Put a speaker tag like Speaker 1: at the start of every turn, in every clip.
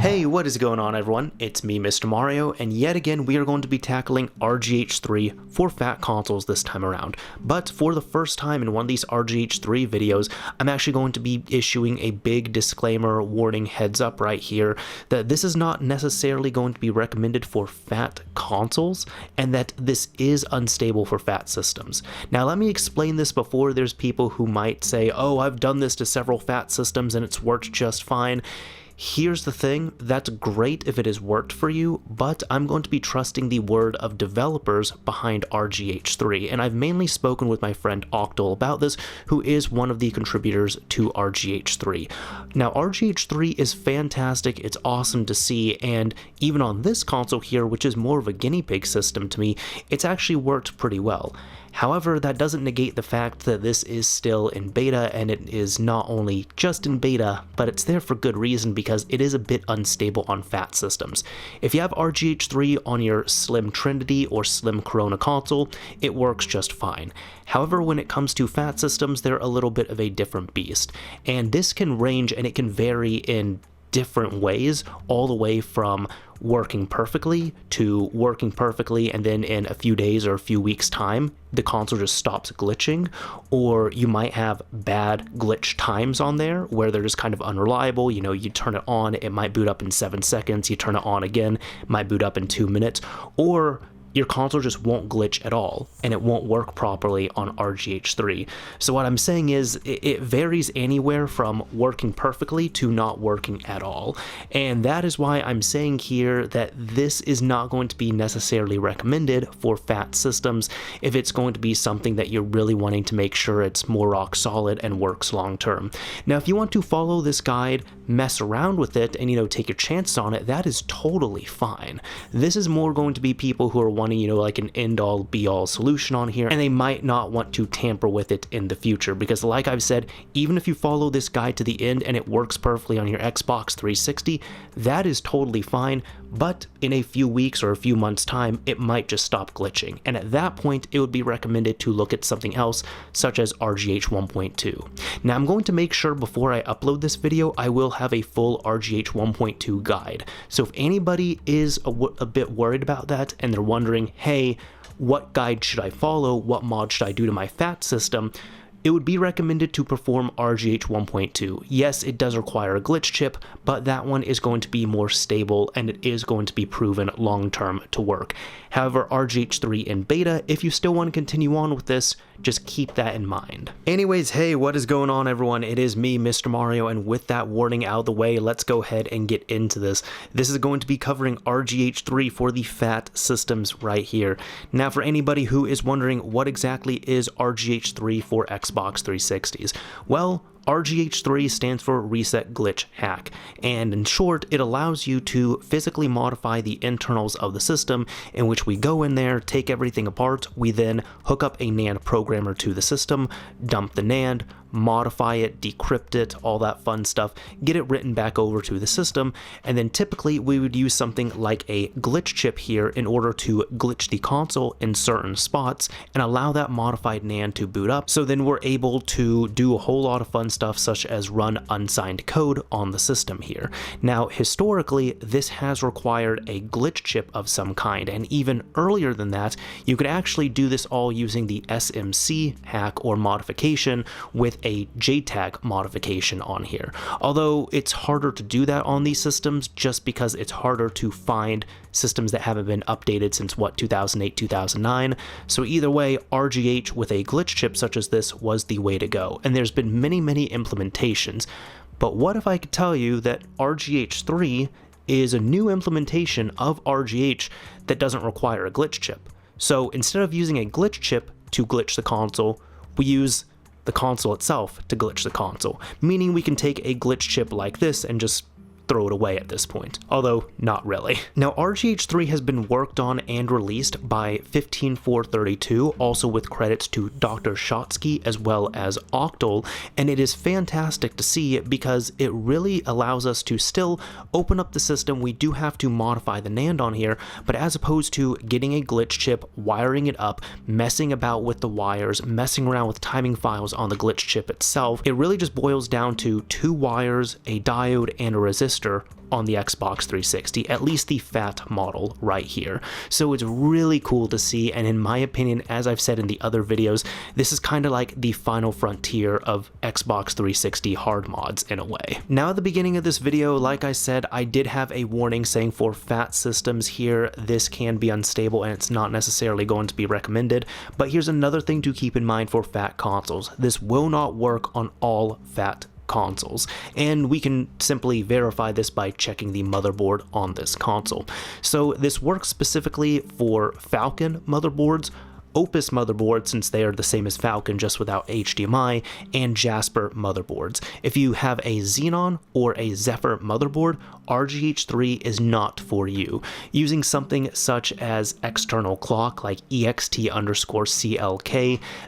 Speaker 1: Hey, what is going on everyone? It's me, Mr. Mario, and yet again we are going to be tackling RGH3 for Phat consoles this time around. But for the first time in one of these RGH3 videos, I'm actually going to be issuing a big disclaimer, warning, heads up right here, that this is not necessarily going to be recommended for Phat consoles, and that this is unstable for Phat systems. Now let me explain this before there's people who might say, oh, I've done this to several Phat systems and it's worked just fine. Here's the thing, that's great if it has worked for you, but I'm going to be trusting the word of developers behind RGH3, and I've mainly spoken with my friend Octal about this, who is one of the contributors to RGH3. Now, RGH3 is fantastic, it's awesome to see, and even on this console here, which is more of a guinea pig system to me, it's actually worked pretty well. However, that doesn't negate the fact that this is still in beta, and it is not only just in beta, but it's there for good reason because it is a bit unstable on Phat systems. If you have RGH3 on your Slim Trinity or Slim Corona console, it works just fine. However, when it comes to Phat systems, they're a little bit of a different beast, and this can range and it can vary in different ways, all the way from working perfectly to working perfectly and then in a few days or a few weeks time the console just stops glitching, or you might have bad glitch times on there where they're just kind of unreliable. You know, you turn it on, it might boot up in 7 seconds, you turn it on again, it might boot up in 2 minutes, or your console just won't glitch at all, and it won't work properly on RGH3. So what I'm saying is, it varies anywhere from working perfectly to not working at all. And that is why I'm saying here that this is not going to be necessarily recommended for Phat systems if it's going to be something that you're really wanting to make sure it's more rock solid and works long term. Now, if you want to follow this guide, mess around with it, and, you know, take your chances on it, that is totally fine. This is more going to be people who are wanting, you know, like an end-all be-all solution on here, and they might not want to tamper with it in the future, because like I've said, even if you follow this guide to the end and it works perfectly on your Xbox 360, that is totally fine, but in a few weeks or a few months time, it might just stop glitching, and at that point, it would be recommended to look at something else, such as RGH 1.2. Now, I'm going to make sure before I upload this video, I will have a full RGH 1.2 guide, so if anybody is a bit worried about that, and they're wondering, hey, what guide should I follow? What mod should I do to my Phat system? It would be recommended to perform RGH 1.2. Yes, it does require a glitch chip, but that one is going to be more stable and it is going to be proven long-term to work. However, RGH3 in beta, if you still want to continue on with this, just keep that in mind. Anyways, hey, what is going on everyone? It is me, Mr. Mario, and with that warning out of the way, let's go ahead and get into this. This is going to be covering RGH3 for the Phat systems right here. Now, for anybody who is wondering what exactly is RGH3 for Xbox 360s, well, RGH3 stands for Reset Glitch Hack, and in short, it allows you to physically modify the internals of the system, in which we go in there, take everything apart, we then hook up a NAND programmer to the system, dump the NAND, modify it, decrypt it, all that fun stuff, get it written back over to the system, and then typically we would use something like a glitch chip here in order to glitch the console in certain spots and allow that modified NAND to boot up, so then we're able to do a whole lot of fun stuff such as run unsigned code on the system here. Now, historically, this has required a glitch chip of some kind, and even earlier than that, you could actually do this all using the SMC hack or modification with a JTAG modification on here. Although it's harder to do that on these systems just because it's harder to find systems that haven't been updated since, what, 2008, 2009. So either way, RGH with a glitch chip such as this was the way to go. And there's been many implementations. But what if I could tell you that RGH3 is a new implementation of RGH that doesn't require a glitch chip? So instead of using a glitch chip to glitch the console, we use the console itself to glitch the console, meaning we can take a glitch chip like this and just throw it away at this point, although not really. Now RGH 3 has been worked on and released by 15432, also with credits to Dr. Shotsky as well as Octal, and it is fantastic to see because it really allows us to still open up the system. We do have to modify the NAND on here, but as opposed to getting a glitch chip, wiring it up, messing about with the wires, messing around with timing files on the glitch chip itself, it really just boils down to 2 wires, a diode, and a resistor on the Xbox 360, at least the Phat model right here. So it's really cool to see, and in my opinion, as I've said in the other videos, this is kind of like the final frontier of Xbox 360 hard mods in a way. Now at the beginning of this video, like I said, I did have a warning saying for Phat systems here, this can be unstable and it's not necessarily going to be recommended, but here's another thing to keep in mind for Phat consoles. This will not work on all Phat consoles, and we can simply verify this by checking the motherboard on this console. So this works specifically for Falcon motherboards, Opus motherboards, since they are the same as Falcon just without HDMI, and Jasper motherboards. If you have a Xenon or a Zephyr motherboard, RGH 3 is not for you. Using something such as external clock like EXT_CLK,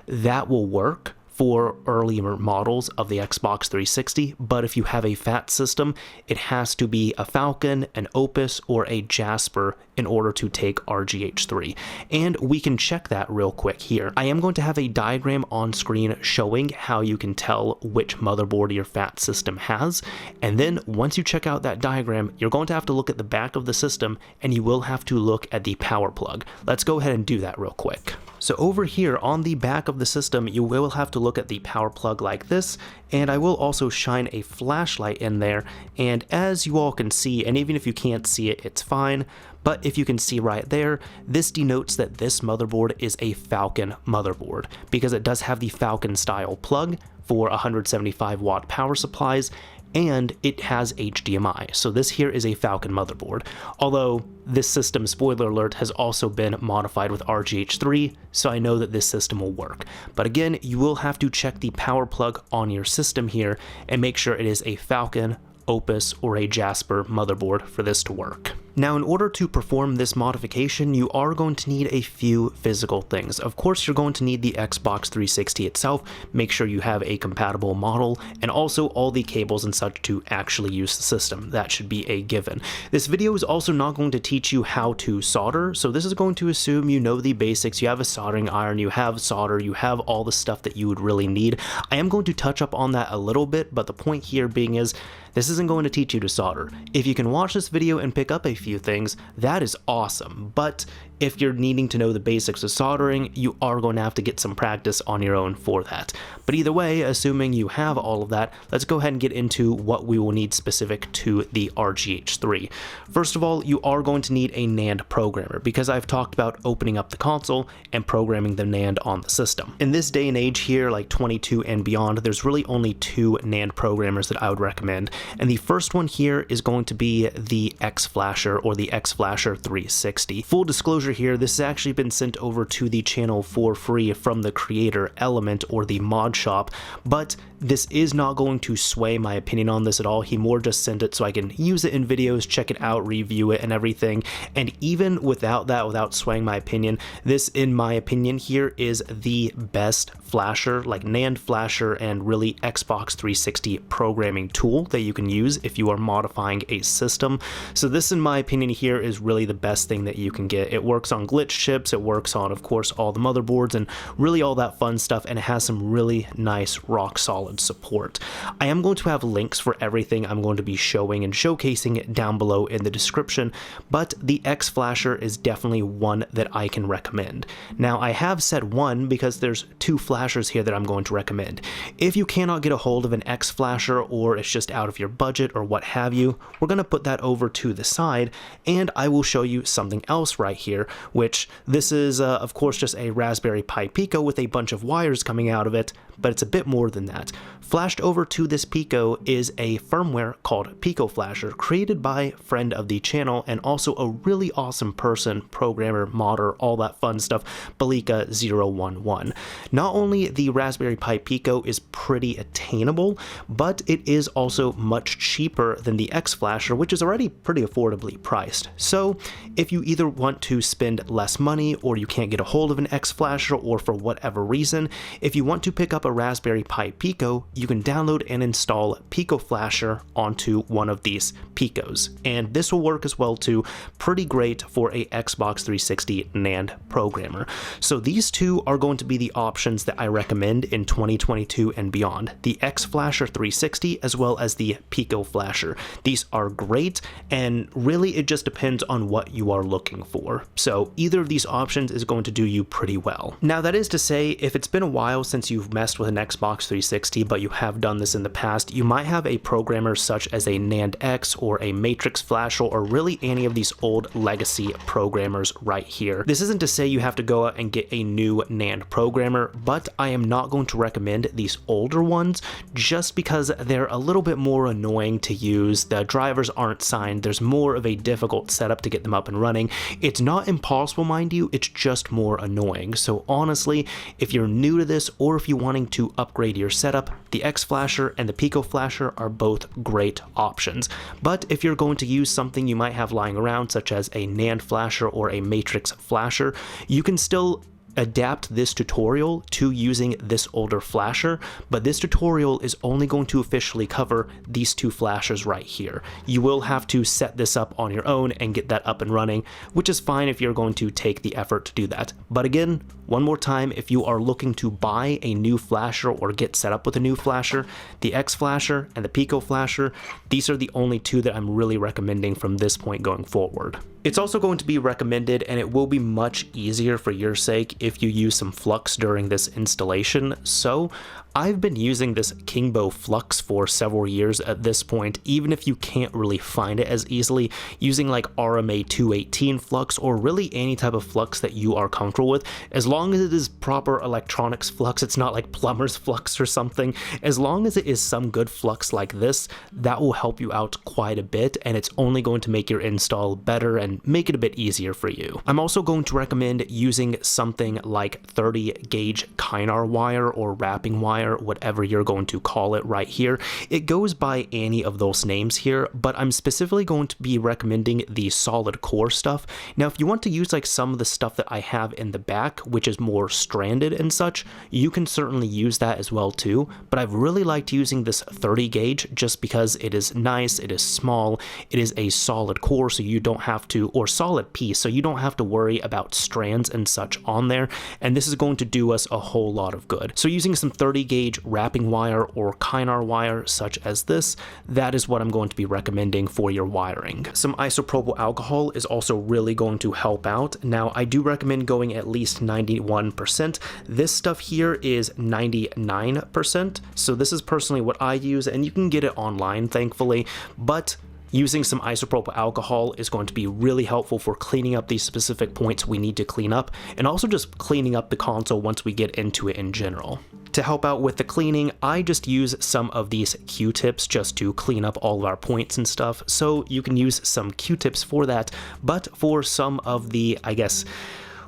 Speaker 1: that will work for earlier models of the Xbox 360, but if you have a Phat system, it has to be a Falcon, an Opus, or a Jasper in order to take RGH 3. And we can check that real quick here. I am going to have a diagram on screen showing how you can tell which motherboard your Phat system has, and then once you check out that diagram, you're going to have to look at the back of the system, and you will have to look at the power plug. Let's go ahead and do that real quick. So over here on the back of the system, you will have to look at the power plug like this, and I will also shine a flashlight in there, and as you all can see, and even if you can't see it, it's fine, but if you can see right there, this denotes that this motherboard is a Falcon motherboard, because it does have the Falcon style plug for 175 watt power supplies, and it has HDMI, so this here is a Falcon motherboard, although this system, spoiler alert, has also been modified with RGH 3, so I know that this system will work. But again, you will have to check the power plug on your system here and make sure it is a Falcon, Opus, or a Jasper motherboard for this to work. Now, in order to perform this modification, you are going to need a few physical things. Of course, you're going to need the Xbox 360 itself, make sure you have a compatible model, and also all the cables and such to actually use the system. That should be a given. This video is also not going to teach you how to solder, so this is going to assume you know the basics. You have a soldering iron, you have solder, you have all the stuff that you would really need. I am going to touch up on that a little bit, but the point here being is, this isn't going to teach you to solder. If you can watch this video and pick up a few things, that is awesome, but if you're needing to know the basics of soldering, you are going to have to get some practice on your own for that. But either way, assuming you have all of that, let's go ahead and get into what we will need specific to the RGH 3. First of all, you are going to need a NAND programmer, because I've talked about opening up the console and programming the NAND on the system. In this day and age here, like 22 and beyond, there's really only 2 NAND programmers that I would recommend, and the first one here is going to be the xFlasher, or the xFlasher 360. Full disclosure here, this has actually been sent over to the channel for free from the creator Element, or the mod shop, but this is not going to sway my opinion on this at all. He more just sent it so I can use it in videos, check it out, review it and everything, and even without that, without swaying my opinion, this, in my opinion here, is the best flasher, like NAND flasher and really Xbox 360 programming tool that you can use if you are modifying a system. So this, in my opinion here, is really the best thing that you can get. It works on glitch chips, it works on, of course, all the motherboards and really all that fun stuff, and it has some really nice rock solid support. I am going to have links for everything I'm going to be showing and showcasing down below in the description, but the xFlasher is definitely one that I can recommend. Now, I have said one because there's 2 flashers here that I'm going to recommend. If you cannot get a hold of an xFlasher, or it's just out of your budget or what have you, we're going to put that over to the side, and I will show you something else right here, which this is of course just a Raspberry Pi Pico with a bunch of wires coming out of it, but it's a bit more than that. Flashed over to this Pico is a firmware called PicoFlasher, created by friend of the channel and also a really awesome person, programmer, modder, all that fun stuff, Balika011. Not only the Raspberry Pi Pico is pretty attainable, but it is also much cheaper than the xFlasher, which is already pretty affordably priced. So if you either want to spend less money, or you can't get a hold of an xFlasher, or for whatever reason, if you want to pick up a Raspberry Pi Pico, you can download and install PicoFlasher onto one of these Picos, and this will work as well too. Pretty great for a Xbox 360 NAND programmer. So these two are going to be the options that I recommend in 2022 and beyond, the xFlasher 360 as well as the PicoFlasher. These are great, and really it just depends on what you are looking for. So either of these options is going to do you pretty well. Now that is to say, if it's been a while since you've messed with an Xbox 360, but you have done this in the past, you might have a programmer such as a NAND X or a Matrix Flasher, or really any of these old legacy programmers right here. This isn't to say you have to go out and get a new NAND programmer, but I am not going to recommend these older ones just because they're a little bit more annoying to use. The drivers aren't signed, there's more of a difficult setup to get them up and running. It's not impossible, mind you, it's just more annoying. So honestly, if you're new to this, or if you're wanting to upgrade your setup, the xFlasher and the PicoFlasher are both great options. But if you're going to use something you might have lying around, such as a NAND flasher or a Matrix Flasher, you can still adapt this tutorial to using this older flasher, but this tutorial is only going to officially cover these two flashers right here. You will have to set this up on your own and get that up and running, which is fine if you're going to take the effort to do that. But again, one more time, if you are looking to buy a new flasher or get set up with a new flasher, the xFlasher and the PicoFlasher, these are the only two that I'm really recommending from this point going forward. It's also going to be recommended, and it will be much easier for your sake if you use some flux during this installation. So I've been using this Kingbo flux for several years at this point, even if you can't really find it as easily, using like RMA 218 flux, or really any type of flux that you are comfortable with. As long as it is proper electronics flux, it's not like plumber's flux or something, as long as it is some good flux like this, that will help you out quite a bit, and it's only going to make your install better and make it a bit easier for you. I'm also going to recommend using something like 30 gauge Kynar wire or wrapping wire, whatever you're going to call it right here. It goes by any of those names here, but I'm specifically going to be recommending the solid core stuff. Now, if you want to use like some of the stuff that I have in the back, which is more stranded and such, you can certainly use that as well too, but I've really liked using this 30 gauge just because it is nice, it is small, it is a solid core, so you don't have to, or solid piece, so you don't have to worry about strands and such on there, and this is going to do us a whole lot of good. So using some 30 gauge wrapping wire or Kynar wire such as this, that is what I'm going to be recommending for your wiring. Some isopropyl alcohol is also really going to help out. Now, I do recommend going at least 91%. This stuff here is 99%, so this is personally what I use, and you can get it online, thankfully, but using some isopropyl alcohol is going to be really helpful for cleaning up these specific points we need to clean up, and also just cleaning up the console once we get into it in general. To help out with the cleaning, I just use some of these Q-tips just to clean up all of our points and stuff, so you can use some Q-tips for that, but for some of the, I guess,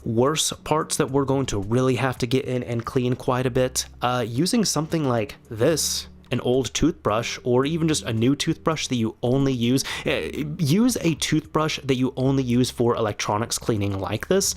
Speaker 1: worse parts that we're going to really have to get in and clean quite a bit, using something like this, an old toothbrush, or even just a new toothbrush that you only use a toothbrush that you only use for electronics cleaning like this.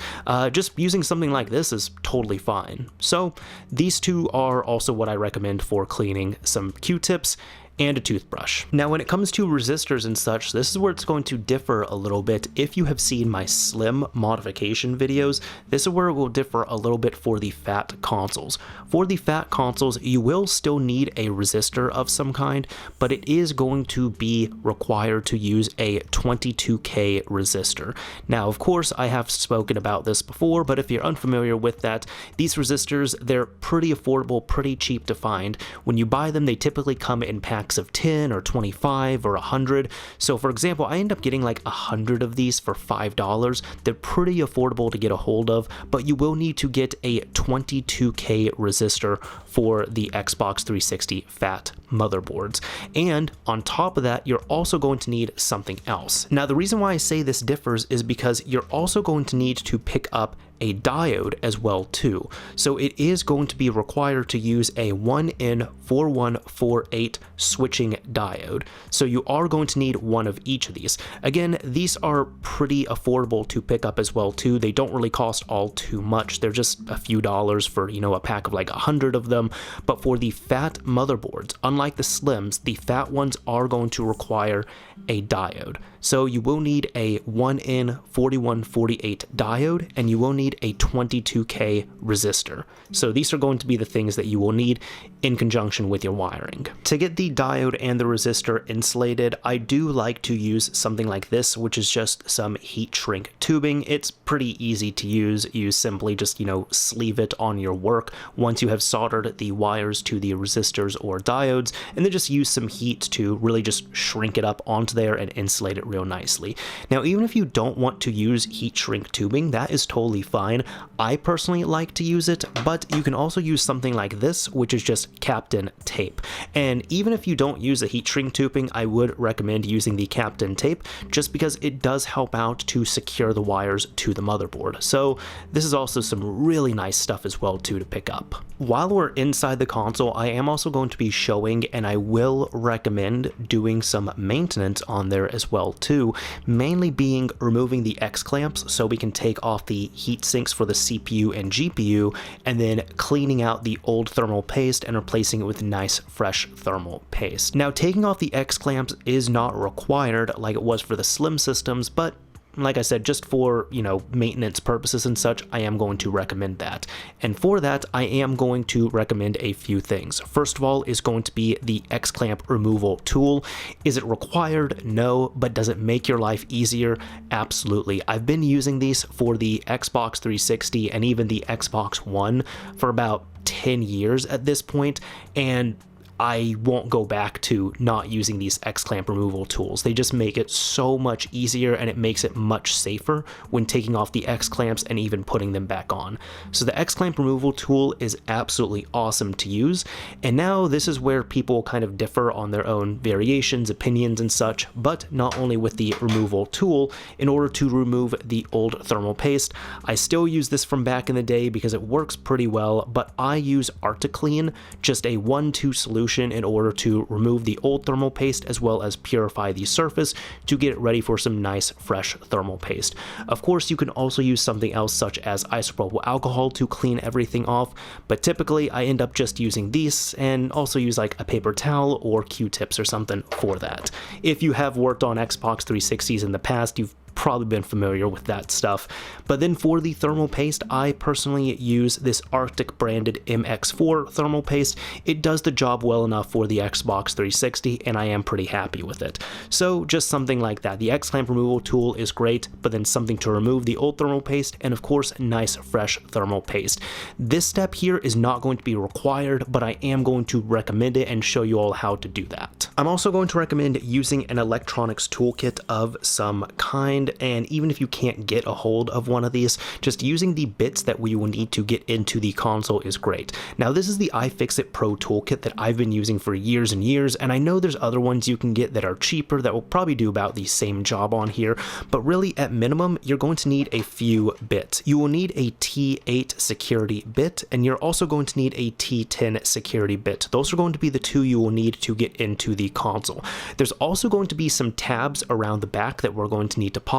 Speaker 1: Just using something like this is totally fine. So these two are also what I recommend for cleaning: some Q-tips and a toothbrush. Now, when it comes to resistors and such, this is where it's going to differ a little bit. If you have seen my slim modification videos, this is where it will differ a little bit for the Phat consoles. For the Phat consoles, you will still need a resistor of some kind, but it is going to be required to use a 22K resistor. Now, of course, I have spoken about this before, but if you're unfamiliar with that, these resistors, they're pretty affordable, pretty cheap to find. When you buy them, they typically come in packages packs of 10 or 25 or 100. So for example, I end up getting like 100 of these for $5. They're pretty affordable to get a hold of, but you will need to get a 22K resistor for the Xbox 360 Phat motherboards. And on top of that, you're also going to need something else. Now, the reason why I say this differs is because you're also going to need to pick up a diode as well too. So it is going to be required to use a 1N4148 switching diode. So you are going to need one of each of these. Again, these are pretty affordable to pick up as well too. They don't really cost all too much. They're just a few dollars for, you know, a pack of like 100 of them. But for the Phat motherboards, unlike the Slims, the Phat ones are going to require a diode. So you will need a 1N4148 diode, and you will need a 22K resistor. So these are going to be the things that you will need in conjunction with your wiring. To get the diode and the resistor insulated, I do like to use something like this, which is just some heat shrink tubing. It's pretty easy to use. You simply just, you know, sleeve it on your work once you have soldered the wires to the resistors or diodes, and then just use some heat to really just shrink it up onto there and insulate it real nicely. Now, even if you don't want to use heat shrink tubing, that is totally fine. I personally like to use it, but you can also use something like this, which is just Captain tape. And even if you don't use a heat shrink tubing, I would recommend using the Captain tape just because it does help out to secure the wires to the motherboard. So this is also some really nice stuff as well too to pick up. While we're inside the console, I am also going to be showing, and I will recommend doing some maintenance on there as well too, mainly being removing the X clamps so we can take off the heat sinks for the CPU and GPU, and then cleaning out the old thermal paste and replacing it with nice fresh thermal paste. Now, taking off the X clamps is not required like it was for the Slim systems, but like I said, just for, you know, maintenance purposes and such, I am going to recommend that. And for that, I am going to recommend a few things. First of all is going to be the X clamp removal tool. Is it required? No. But does it make your life easier? Absolutely. I've been using these for the Xbox 360 and even the Xbox One for about 10 years at this point, and I won't go back to not using these X-clamp removal tools. They just make it so much easier, and it makes it much safer when taking off the X-clamps and even putting them back on. So the X-clamp removal tool is absolutely awesome to use, and now this is where people kind of differ on their own variations, opinions, and such, but not only with the removal tool. In order to remove the old thermal paste, I still use this from back in the day because it works pretty well, but I use ArtiClean, just a 1-2 solution in order to remove the old thermal paste as well as purify the surface to get it ready for some nice fresh thermal paste. Of course, you can also use something else such as isopropyl alcohol to clean everything off, but typically I end up just using these and also use like a paper towel or Q-tips or something for that. If you have worked on Xbox 360s in the past, you've probably been familiar with that stuff. But then for the thermal paste, I personally use this Arctic branded MX4 thermal paste. It does the job well enough for the Xbox 360, and I am pretty happy with it. So just something like that. The X-clamp removal tool is great, but then something to remove the old thermal paste, and of course, nice fresh thermal paste. This step here is not going to be required, but I am going to recommend it and show you all how to do that. I'm also going to recommend using an electronics toolkit of some kind, and even if you can't get a hold of one of these, just using the bits that we will need to get into the console is great. Now, this is the iFixit Pro toolkit that I've been using for years and years, and I know there's other ones you can get that are cheaper that will probably do about the same job on here, but really at minimum, you're going to need a few bits. You will need a T8 security bit, and you're also going to need a T10 security bit. Those are going to be the two you will need to get into the console. There's also going to be some tabs around the back that we're going to need to pop,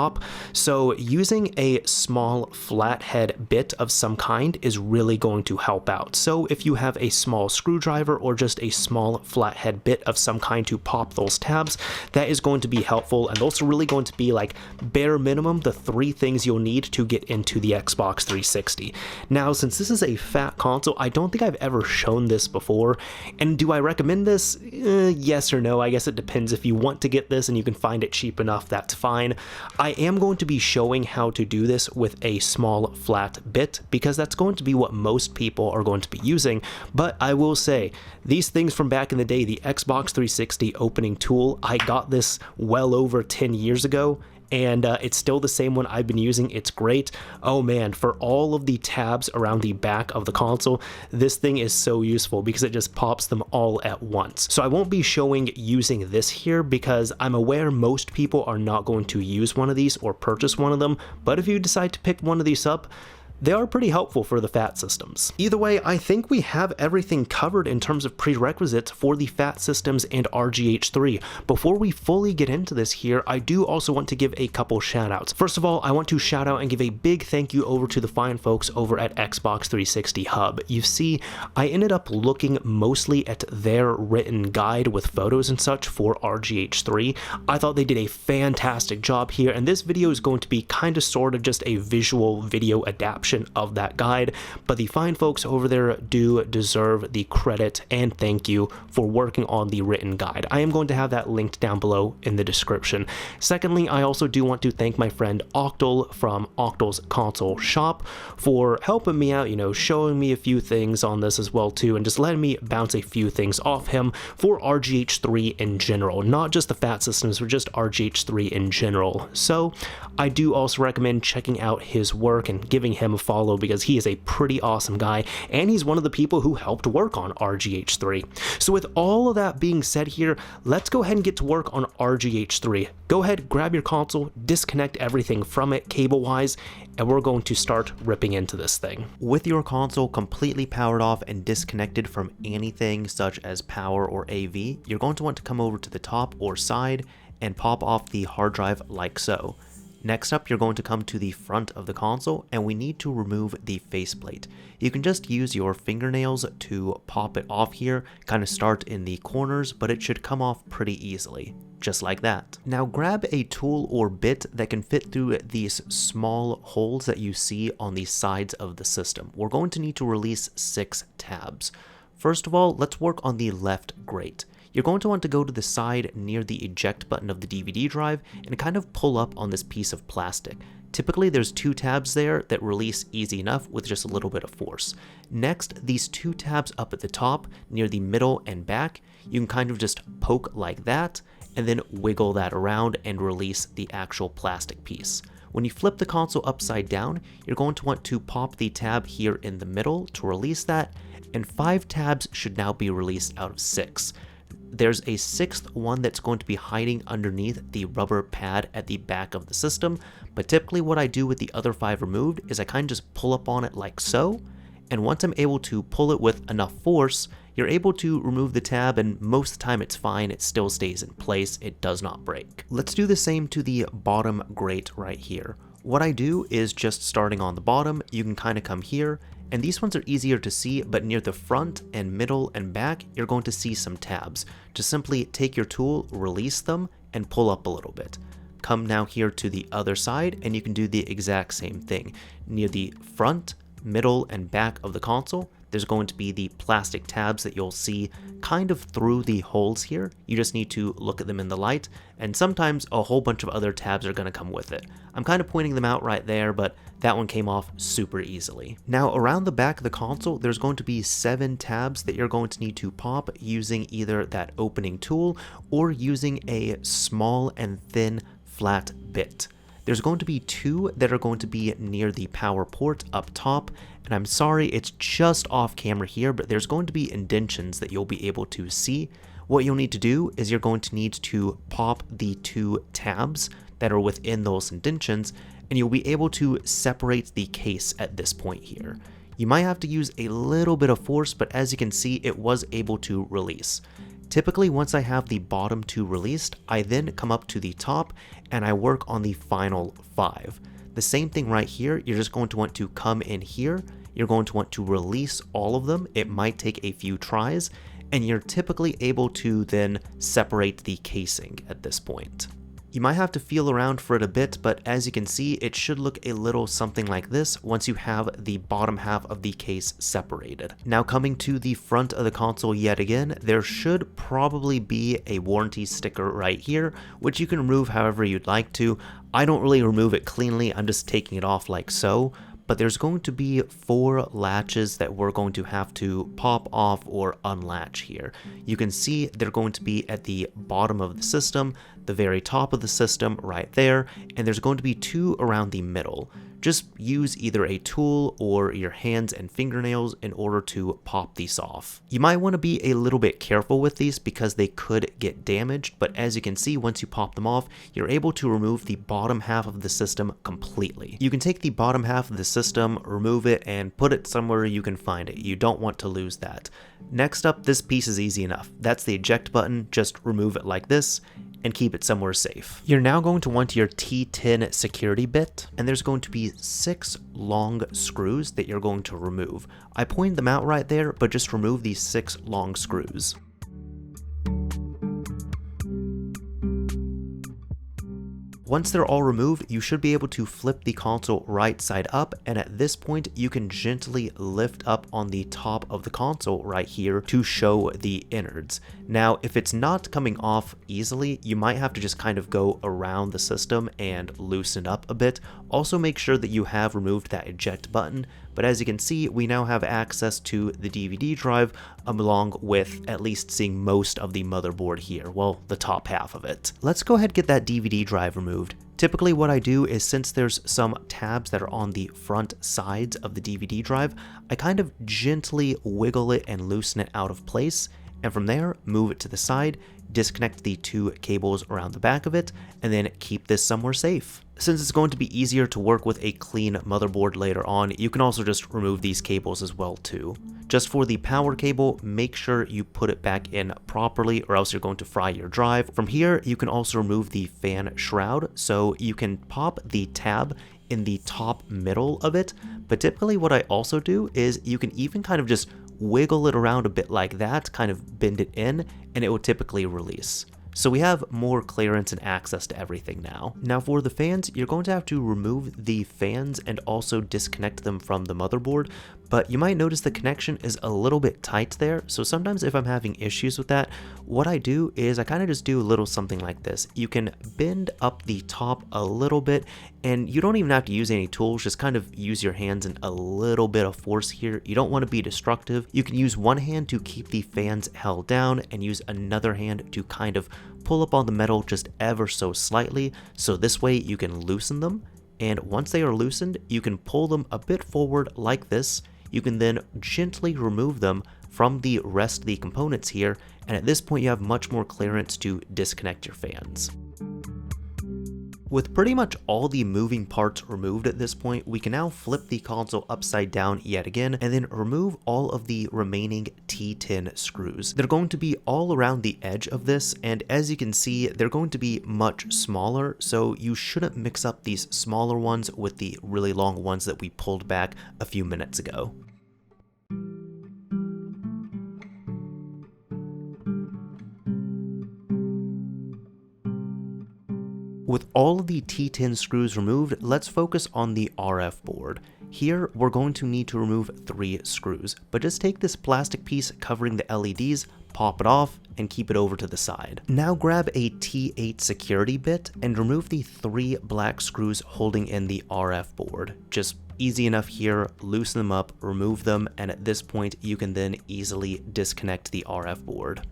Speaker 1: so using a small flathead bit of some kind is really going to help out. So if you have a small screwdriver or just a small flathead bit of some kind to pop those tabs, that is going to be helpful, and those are really going to be like bare minimum the 3 things you'll need to get into the Xbox 360. Now, since this is a Phat console, I don't think I've ever shown this before, and do I recommend this? Yes or no, I guess it depends. If you want to get this and you can find it cheap enough, that's fine. I am going to be showing how to do this with a small flat bit because that's going to be what most people are going to be using, but I will say these things from back in the day, the Xbox 360 opening tool, I got this well over 10 years ago, and it's still the same one I've been using. It's great. Oh man, for all of the tabs around the back of the console, this thing is so useful because it just pops them all at once. So I won't be showing using this here because I'm aware most people are not going to use one of these or purchase one of them, but if you decide to pick one of these up, they are pretty helpful for the Phat systems. Either way, I think we have everything covered in terms of prerequisites for the Phat systems and RGH3. Before we fully get into this here, I do also want to give a couple shoutouts. First of all, I want to shout out and give a big thank you over to the fine folks over at Xbox 360 Hub. You see, I ended up looking mostly at their written guide with photos and such for RGH3. I thought they did a fantastic job here, and this video is going to be kind of sort of just a visual video adaptation of that guide, but the fine folks over there do deserve the credit and thank you for working on the written guide. I am going to have that linked down below in the description. Secondly, I also do want to thank my friend Octal from Octal's Console Shop for helping me out, you know, showing me a few things on this as well too, and just letting me bounce a few things off him for RGH3 in general, not just the Phat systems, but just RGH3 in general. So I do also recommend checking out his work and giving him a follow because he is a pretty awesome guy, and he's one of the people who helped work on RGH3. So with all of that being said here, let's go ahead and get to work on RGH3. Go ahead, grab your console, disconnect everything from it cable-wise, and we're going to start ripping into this thing. With your console completely powered off and disconnected from anything such as power or AV, you're going to want to come over to the top or side and pop off the hard drive like so. Next up, you're going to come to the front of the console, and we need to remove the faceplate. You can just use your fingernails to pop it off here, kind of start in the corners, but it should come off pretty easily, just like that. Now grab a tool or bit that can fit through these small holes that you see on the sides of the system. We're going to need to release 6 tabs. First of all, let's work on the left grate. You're going to want to go to the side near the eject button of the DVD drive and kind of pull up on this piece of plastic. Typically there's 2 tabs there that release easy enough with just a little bit of force. Next, these 2 tabs up at the top near the middle and back, you can kind of just poke like that and then wiggle that around and release the actual plastic piece. When you flip the console upside down, you're going to want to pop the tab here in the middle to release that, and 5 tabs should now be released out of 6. There's a 6th one that's going to be hiding underneath the rubber pad at the back of the system, but typically what I do with the other 5 removed is I kind of just pull up on it like so, and once I'm able to pull it with enough force, you're able to remove the tab, and most of the time it's fine, it still stays in place, it does not break. Let's do the same to the bottom grate right here. What I do is just starting on the bottom, you can kind of come here, and these ones are easier to see, but near the front and middle and back, you're going to see some tabs. Just simply take your tool, release them, and pull up a little bit. Come now here to the other side, and you can do the exact same thing. Near the front, middle, and back of the console, there's going to be the plastic tabs that you'll see kind of through the holes here. You just need to look at them in the light, and sometimes a whole bunch of other tabs are going to come with it. I'm kind of pointing them out right there, but that one came off super easily. Now around the back of the console, there's going to be 7 tabs that you're going to need to pop using either that opening tool or using a small and thin flat bit. There's going to be 2 that are going to be near the power port up top, and I'm sorry it's just off camera here, but there's going to be indentions that you'll be able to see. What you'll need to do is you're going to need to pop the 2 tabs that are within those indentions, and you'll be able to separate the case at this point here. You might have to use a little bit of force, but as you can see, it was able to release. Typically, once I have the bottom 2 released, I then come up to the top and I work on the final 5. The same thing right here, you're just going to want to come in here, you're going to want to release all of them. It might take a few tries, and you're typically able to then separate the casing at this point. You might have to feel around for it a bit, but as you can see, it should look a little something like this once you have the bottom half of the case separated. Now coming to the front of the console yet again, there should probably be a warranty sticker right here, which you can remove however you'd like to. I don't really remove it cleanly, I'm just taking it off like so. But there's going to be 4 latches that we're going to have to pop off or unlatch here. You can see they're going to be at the bottom of the system, the very top of the system right there, and there's going to be 2 around the middle. Just use either a tool or your hands and fingernails in order to pop these off. You might want to be a little bit careful with these because they could get damaged, but as you can see, once you pop them off, you're able to remove the bottom half of the system completely. You can take the bottom half of the system, remove it, and put it somewhere you can find it. You don't want to lose that. Next up, this piece is easy enough. That's the eject button. Just remove it like this and keep it somewhere safe. You're now going to want your T10 security bit, and there's going to be 6 long screws that you're going to remove. I pointed them out right there, but just remove these 6 long screws. Once they're all removed, you should be able to flip the console right side up, and at this point you can gently lift up on the top of the console right here to show the innards. Now if it's not coming off easily, you might have to just kind of go around the system and loosen up a bit. Also make sure that you have removed that eject button, but as you can see, we now have access to the DVD drive along with at least seeing most of the motherboard here, well, the top half of it. Let's go ahead and get that DVD drive removed. Typically what I do is, since there's some tabs that are on the front sides of the DVD drive, I kind of gently wiggle it and loosen it out of place, and from there move it to the side, disconnect the 2 cables around the back of it, and then keep this somewhere safe. Since it's going to be easier to work with a clean motherboard later on, you can also just remove these cables as well too. Just for the power cable, make sure you put it back in properly or else you're going to fry your drive. From here, you can also remove the fan shroud, so you can pop the tab in the top middle of it, but typically what I also do is you can even kind of just wiggle it around a bit like that, kind of bend it in, and it will typically release. So we have more clearance and access to everything now. Now for the fans, you're going to have to remove the fans and also disconnect them from the motherboard, but you might notice the connection is a little bit tight there. So sometimes if I'm having issues with that, what I do is I kind of just do a little something like this. You can bend up the top a little bit, and you don't even have to use any tools, just kind of use your hands and a little bit of force here. You don't want to be destructive. You can use one hand to keep the fans held down and use another hand to kind of pull up on the metal just ever so slightly, so this way you can loosen them, and once they are loosened, you can pull them a bit forward like this. You can then gently remove them from the rest of the components here, and at this point you have much more clearance to disconnect your fans. With pretty much all the moving parts removed at this point, we can now flip the console upside down yet again and then remove all of the remaining T10 screws. They're going to be all around the edge of this, and as you can see, they're going to be much smaller, so you shouldn't mix up these smaller ones with the really long ones that we pulled back a few minutes ago. With all of the T10 screws removed, let's focus on the RF board. Here, we're going to need to remove 3 screws, but just take this plastic piece covering the LEDs, pop it off, and keep it over to the side. Now grab a T8 security bit and remove the 3 black screws holding in the RF board. Just easy enough here, loosen them up, remove them, and at this point, you can then easily disconnect the RF board.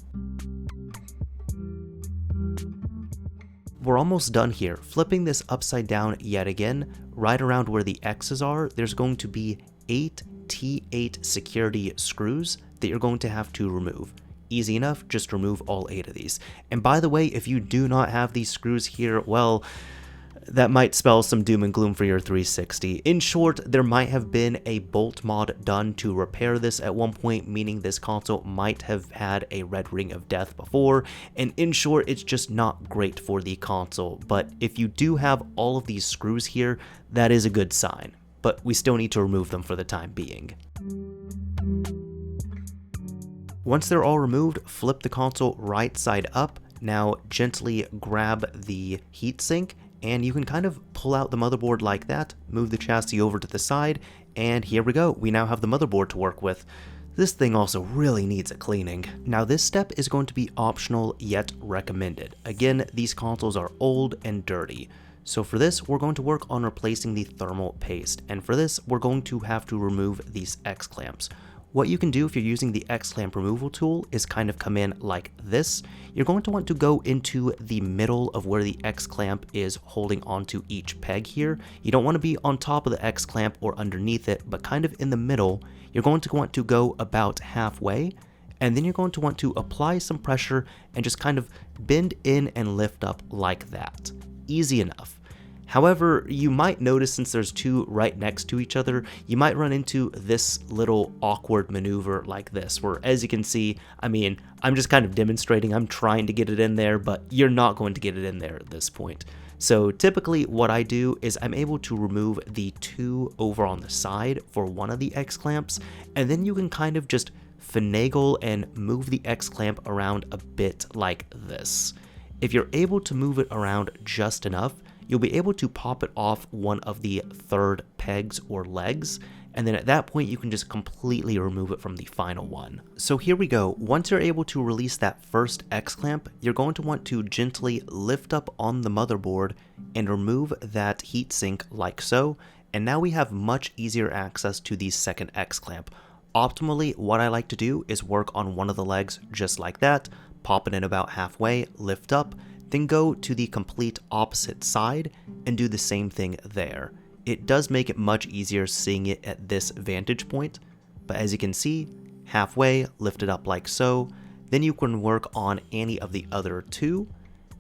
Speaker 1: We're almost done here. Flipping this upside down yet again, right around where the X's are, there's going to be 8 T8 security screws that you're going to have to remove. Easy enough, just remove all 8 of these. And by the way, if you do not have these screws here, well, that might spell some doom and gloom for your 360. In short, there might have been a bolt mod done to repair this at one point, meaning this console might have had a red ring of death before, and in short, it's just not great for the console. But if you do have all of these screws here, that is a good sign, but we still need to remove them for the time being. Once they're all removed, flip the console right side up. Now gently grab the heatsink, and you can kind of pull out the motherboard like that, move the chassis over to the side, and here we go. We now have the motherboard to work with. This thing also really needs a cleaning. Now this step is going to be optional yet recommended. Again, these consoles are old and dirty. So for this, we're going to work on replacing the thermal paste, and for this, we're going to have to remove these X-clamps. What you can do if you're using the X-clamp removal tool is kind of come in like this. You're going to want to go into the middle of where the X-clamp is holding onto each peg here. You don't want to be on top of the X-clamp or underneath it, but kind of in the middle. You're going to want to go about halfway, and then you're going to want to apply some pressure and just kind of bend in and lift up like that. Easy enough. However, you might notice since there's two right next to each other, you might run into this little awkward maneuver like this, where as you can see, I mean, I'm just kind of demonstrating, I'm trying to get it in there, but you're not going to get it in there at this point. So typically what I do is I'm able to remove the two over on the side for one of the X-clamps, and then you can kind of just finagle and move the X-clamp around a bit like this. If you're able to move it around just enough, you'll be able to pop it off one of the third pegs or legs, and then at that point you can just completely remove it from the final one. So here we go. Once you're able to release that first X-clamp, you're going to want to gently lift up on the motherboard and remove that heatsink like so, and now we have much easier access to the second X-clamp. Optimally, what I like to do is work on one of the legs just like that, pop it in about halfway, lift up, then go to the complete opposite side and do the same thing there. It does make it much easier seeing it at this vantage point, but as you can see, halfway, lift it up like so, then you can work on any of the other two.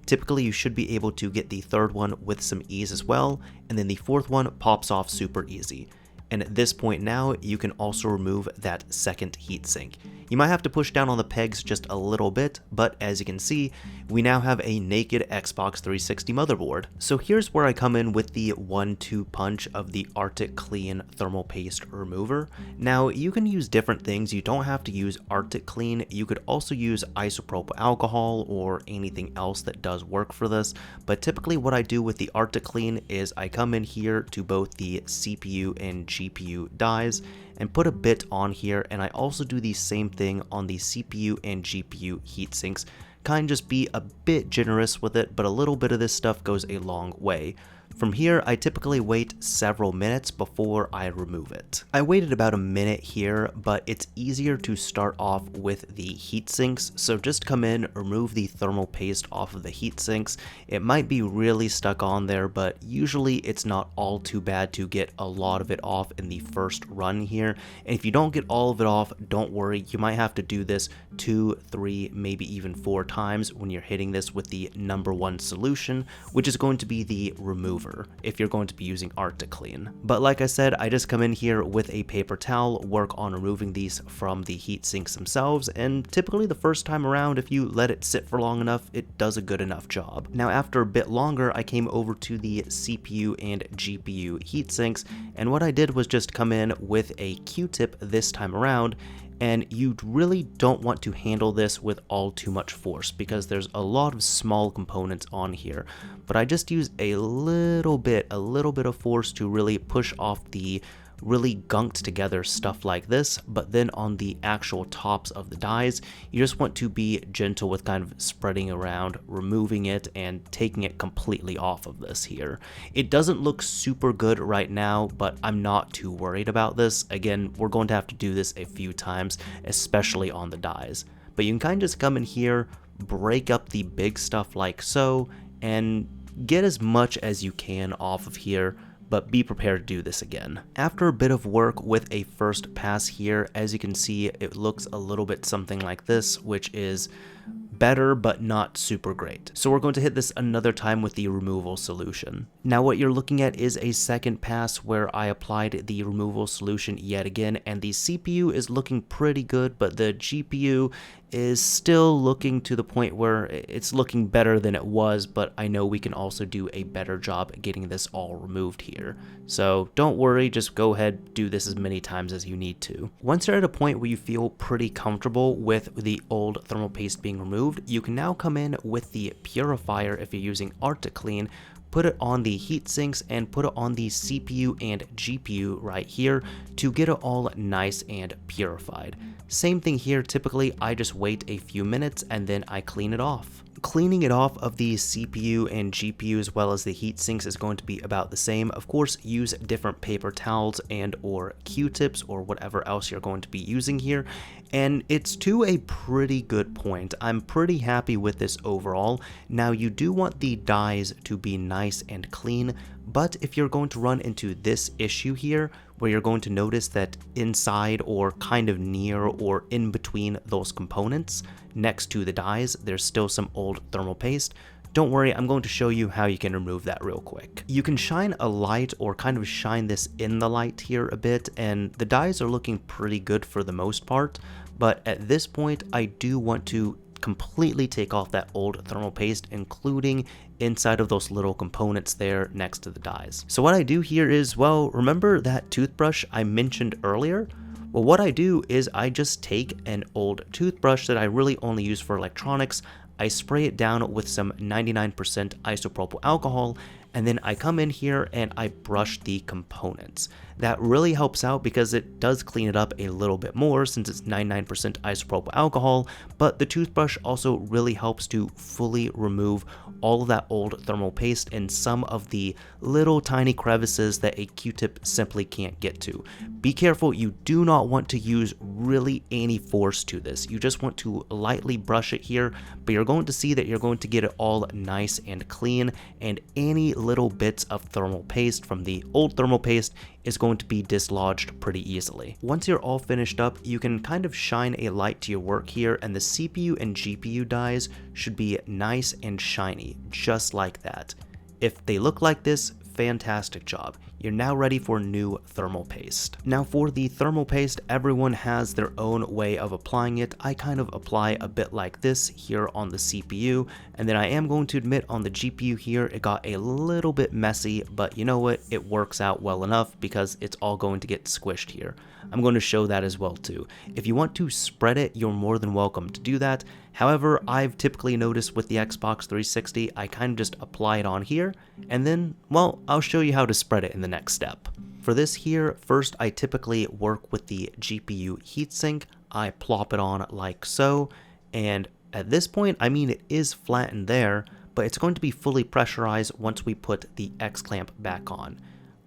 Speaker 1: Typically you should be able to get the third one with some ease as well, and then the fourth one pops off super easy. And at this point now, you can also remove that second heatsink. You might have to push down on the pegs just a little bit, but as you can see, we now have a naked Xbox 360 motherboard. So here's where I come in with the 1-2 punch of the Arctic Clean Thermal Paste Remover. Now, you can use different things. You don't have to use Arctic Clean. You could also use isopropyl alcohol or anything else that does work for this. But typically what I do with the Arctic Clean is I come in here to both the CPU and GPU dies and put a bit on here, and I also do the same thing on the CPU and GPU heatsinks. Kind of just be a bit generous with it, but a little bit of this stuff goes a long way. From here, I typically wait several minutes before I remove it. I waited about a minute here, but it's easier to start off with the heat sinks, so just come in, remove the thermal paste off of the heat sinks. It might be really stuck on there, but usually it's not all too bad to get a lot of it off in the first run here. And if you don't get all of it off, don't worry, you might have to do this 2, 3, maybe even 4 times when you're hitting this with the #1 solution, which is going to be the remover if you're going to be using Arctic Clean. But like I said, I just come in here with a paper towel, work on removing these from the heat sinks themselves, and typically the first time around, if you let it sit for long enough, it does a good enough job. Now after a bit longer, I came over to the CPU and GPU heat sinks, and what I did was just come in with a Q-tip this time around. And you really don't want to handle this with all too much force because there's a lot of small components on here. But I just use a little bit of force to really push off the really gunked together stuff like this. But then on the actual tops of the dies, you just want to be gentle with kind of spreading around, removing it, and taking it completely off of this here. It doesn't look super good right now, but I'm not too worried about this. Again, we're going to have to do this a few times, especially on the dies. But you can kind of just come in here, break up the big stuff like so, and get as much as you can off of here, but be prepared to do this again. After a bit of work with a first pass here, as you can see, it looks a little bit something like this, which is better but not super great. So we're going to hit this another time with the removal solution. Now what you're looking at is a second pass where I applied the removal solution yet again, and the CPU is looking pretty good, but the GPU is still looking to the point where it's looking better than it was, but I know we can also do a better job at getting this all removed here. So don't worry, just go ahead, do this as many times as you need to. Once you're at a point where you feel pretty comfortable with the old thermal paste being removed, you can now come in with the purifier if you're using art to clean, put it on the heat sinks and put it on the CPU and GPU right here to get it all nice and purified. Same thing here, typically I just wait a few minutes and then I clean it off. Cleaning it off of the CPU and GPU as well as the heat sinks is going to be about the same. Of course, use different paper towels and or Q-tips or whatever else you're going to be using here. And it's to a pretty good point. I'm pretty happy with this overall. Now you do want the dies to be nice and clean, but if you're going to run into this issue here, where you're going to notice that inside or kind of near or in between those components next to the dies, there's still some old thermal paste. Don't worry, I'm going to show you how you can remove that real quick. You can shine a light or kind of shine this in the light here a bit, and the dies are looking pretty good for the most part, but at this point I do want to completely take off that old thermal paste, including inside of those little components there next to the dies. So what I do here is, well, remember that toothbrush I mentioned earlier? Well, what I do is I just take an old toothbrush that I really only use for electronics, I spray it down with some 99% isopropyl alcohol, and then I come in here and I brush the components. That really helps out because it does clean it up a little bit more since it's 99% isopropyl alcohol, but the toothbrush also really helps to fully remove all of that old thermal paste and some of the little tiny crevices that a Q-tip simply can't get to. Be careful, you do not want to use really any force to this. You just want to lightly brush it here, but you're going to see that you're going to get it all nice and clean, and any little bits of thermal paste from the old thermal paste is going to be dislodged pretty easily. Once you're all finished up, you can kind of shine a light to your work here, and the CPU and GPU dies should be nice and shiny, just like that. If they look like this, fantastic job. You're now ready for new thermal paste. Now for the thermal paste, everyone has their own way of applying it. I kind of apply a bit like this here on the CPU, and then I am going to admit on the GPU here, it got a little bit messy, but you know what? It works out well enough because it's all going to get squished here. I'm going to show that as well too. If you want to spread it, you're more than welcome to do that. However, I've typically noticed with the Xbox 360, I kind of just apply it on here, and then, well, I'll show you how to spread it in the next step. For this here, first I typically work with the GPU heatsink. I plop it on like so, and at this point, I mean, it is flattened there, but it's going to be fully pressurized once we put the X-clamp back on.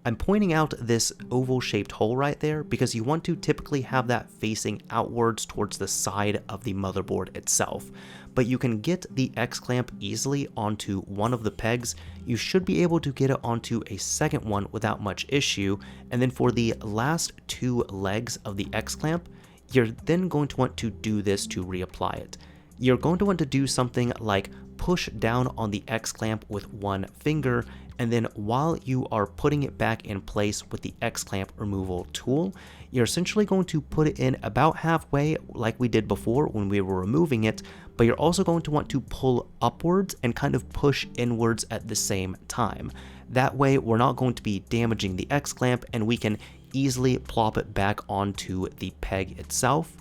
Speaker 1: I'm pointing out this oval shaped hole right there because you want to typically have that facing outwards towards the side of the motherboard itself, but you can get the X-clamp easily onto one of the pegs. You should be able to get it onto a second one without much issue, and then for the last two legs of the X-clamp, you're then going to want to do this to reapply it. You're going to want to do something like push down on the X-clamp with one finger, and then while you are putting it back in place with the X-clamp removal tool, you're essentially going to put it in about halfway like we did before when we were removing it, but you're also going to want to pull upwards and kind of push inwards at the same time. That way we're not going to be damaging the X-clamp, and we can easily plop it back onto the peg itself.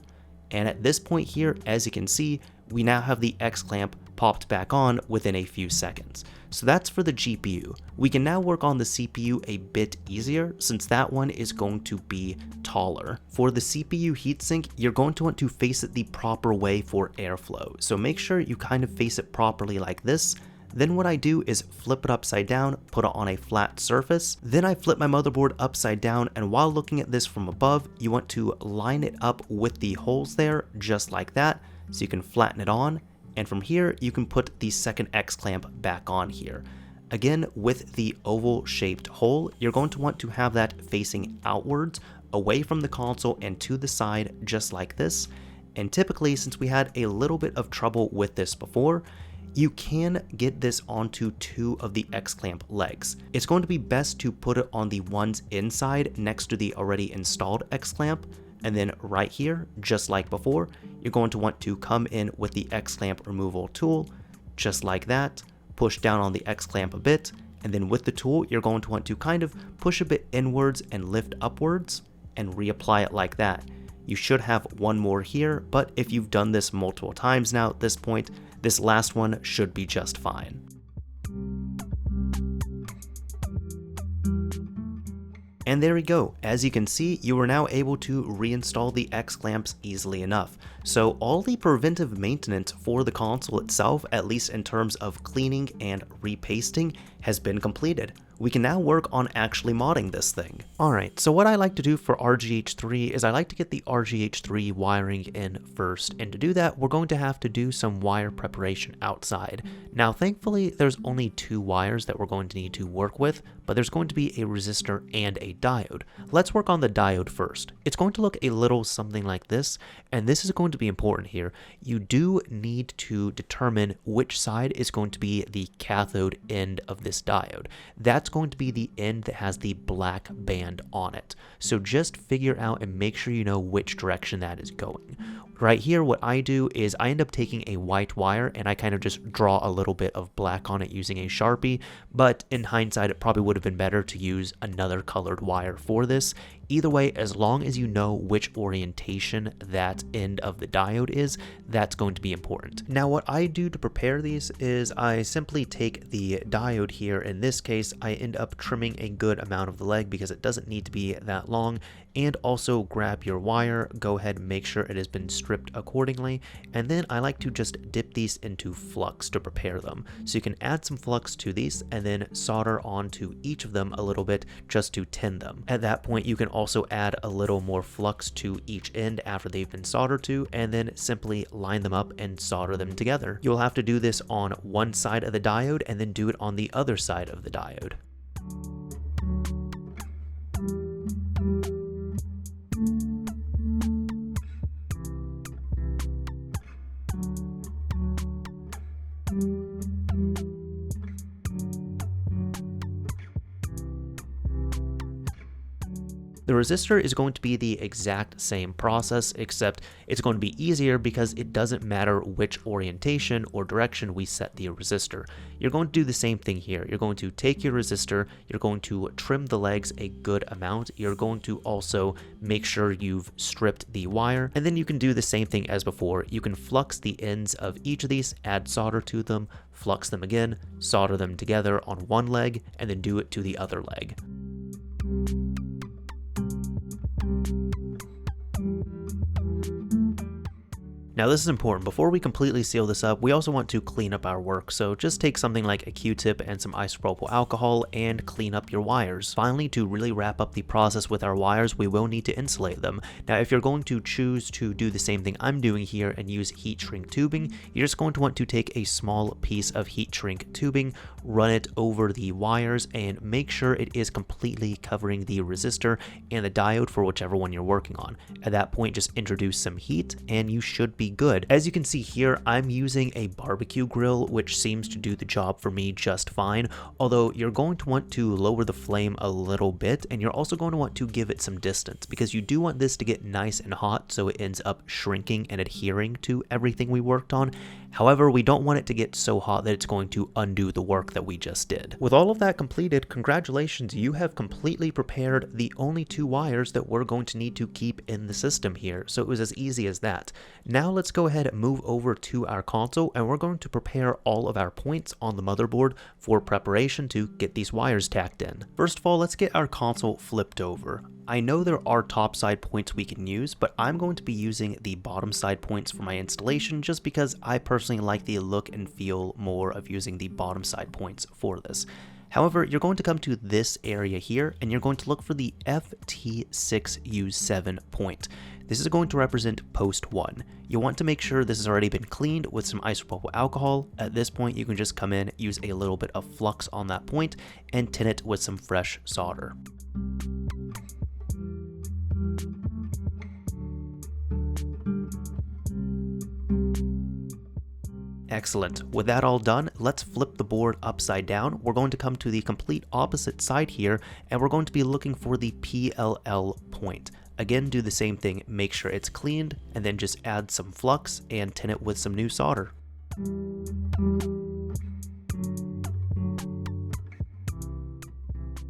Speaker 1: And at this point here, as you can see, we now have the X-clamp popped back on within a few seconds. So that's for the GPU. We can now work on the CPU a bit easier since that one is going to be taller. For the CPU heatsink, you're going to want to face it the proper way for airflow. So make sure you kind of face it properly like this. Then what I do is flip it upside down, put it on a flat surface. Then I flip my motherboard upside down, and while looking at this from above, you want to line it up with the holes there, just like that, so you can flatten it on. And from here, you can put the second X-clamp back on here. Again, with the oval shaped hole, you're going to want to have that facing outwards, away from the console and to the side, just like this. And typically, since we had a little bit of trouble with this before, you can get this onto two of the X-clamp legs. It's going to be best to put it on the ones inside next to the already installed X-clamp. And then right here, just like before, you're going to want to come in with the X-clamp removal tool, just like that, push down on the X-clamp a bit, and then with the tool, you're going to want to kind of push a bit inwards and lift upwards and reapply it like that. You should have one more here, but if you've done this multiple times now at this point, this last one should be just fine. And there we go. As you can see, you are now able to reinstall the X-clamps easily enough. So all the preventive maintenance for the console itself, at least in terms of cleaning and repasting, has been completed. We can now work on actually modding this thing. Alright, so what I like to do for RGH3 is I like to get the RGH3 wiring in first, and to do that we're going to have to do some wire preparation outside. Now thankfully there's only 2 wires that we're going to need to work with, but there's going to be a resistor and a diode. Let's work on the diode first. It's going to look a little something like this, and this is going to be important here. You do need to determine which side is going to be the cathode end of this diode. That's going to be the end that has the black band on it. So just figure out and make sure you know which direction that is going. Right here, what I do is I end up taking a white wire and I kind of just draw a little bit of black on it using a Sharpie, but in hindsight, it probably would have been better to use another colored wire for this. Either way, as long as you know which orientation that end of the diode is, that's going to be important. Now, what I do to prepare these is I simply take the diode here. In this case, I end up trimming a good amount of the leg because it doesn't need to be that long. And also grab your wire, go ahead and make sure it has been stripped accordingly. And then I like to just dip these into flux to prepare them. So you can add some flux to these and then solder onto each of them a little bit just to tin them. At that point, you can also add a little more flux to each end after they've been soldered to, and then simply line them up and solder them together. You'll have to do this on one side of the diode and then do it on the other side of the diode. The resistor is going to be the exact same process, except it's going to be easier because it doesn't matter which orientation or direction we set the resistor. You're going to do the same thing here. You're going to take your resistor, you're going to trim the legs a good amount, you're going to also make sure you've stripped the wire, and then you can do the same thing as before. You can flux the ends of each of these, add solder to them, flux them again, solder them together on one leg, and then do it to the other leg. Now this is important. Before we completely seal this up, we also want to clean up our work. So just take something like a Q-tip and some isopropyl alcohol and clean up your wires. Finally, to really wrap up the process with our wires, we will need to insulate them. Now if you're going to choose to do the same thing I'm doing here and use heat shrink tubing, you're just going to want to take a small piece of heat shrink tubing, run it over the wires, and make sure it is completely covering the resistor and the diode for whichever one you're working on. At that point, just introduce some heat and you should be good. As you can see here, I'm using a barbecue grill, which seems to do the job for me just fine, although you're going to want to lower the flame a little bit, and you're also going to want to give it some distance because you do want this to get nice and hot so it ends up shrinking and adhering to everything we worked on. However, we don't want it to get so hot that it's going to undo the work that we just did. With all of that completed, congratulations, you have completely prepared the only 2 wires that we're going to need to keep in the system here, so it was as easy as that. Now let's go ahead and move over to our console, and we're going to prepare all of our points on the motherboard for preparation to get these wires tacked in. First of all, let's get our console flipped over. I know there are top side points we can use, but I'm going to be using the bottom side points for my installation just because I personally like the look and feel more of using the bottom side points for this. However, you're going to come to this area here and you're going to look for the FT6U7 point. This is going to represent post 1. You'll want to make sure this has already been cleaned with some isopropyl alcohol. At this point, you can just come in, use a little bit of flux on that point, and tin it with some fresh solder. Excellent. With that all done, let's flip the board upside down. We're going to come to the complete opposite side here, and we're going to be looking for the PLL point. Again, do the same thing, make sure it's cleaned, and then just add some flux and tin it with some new solder.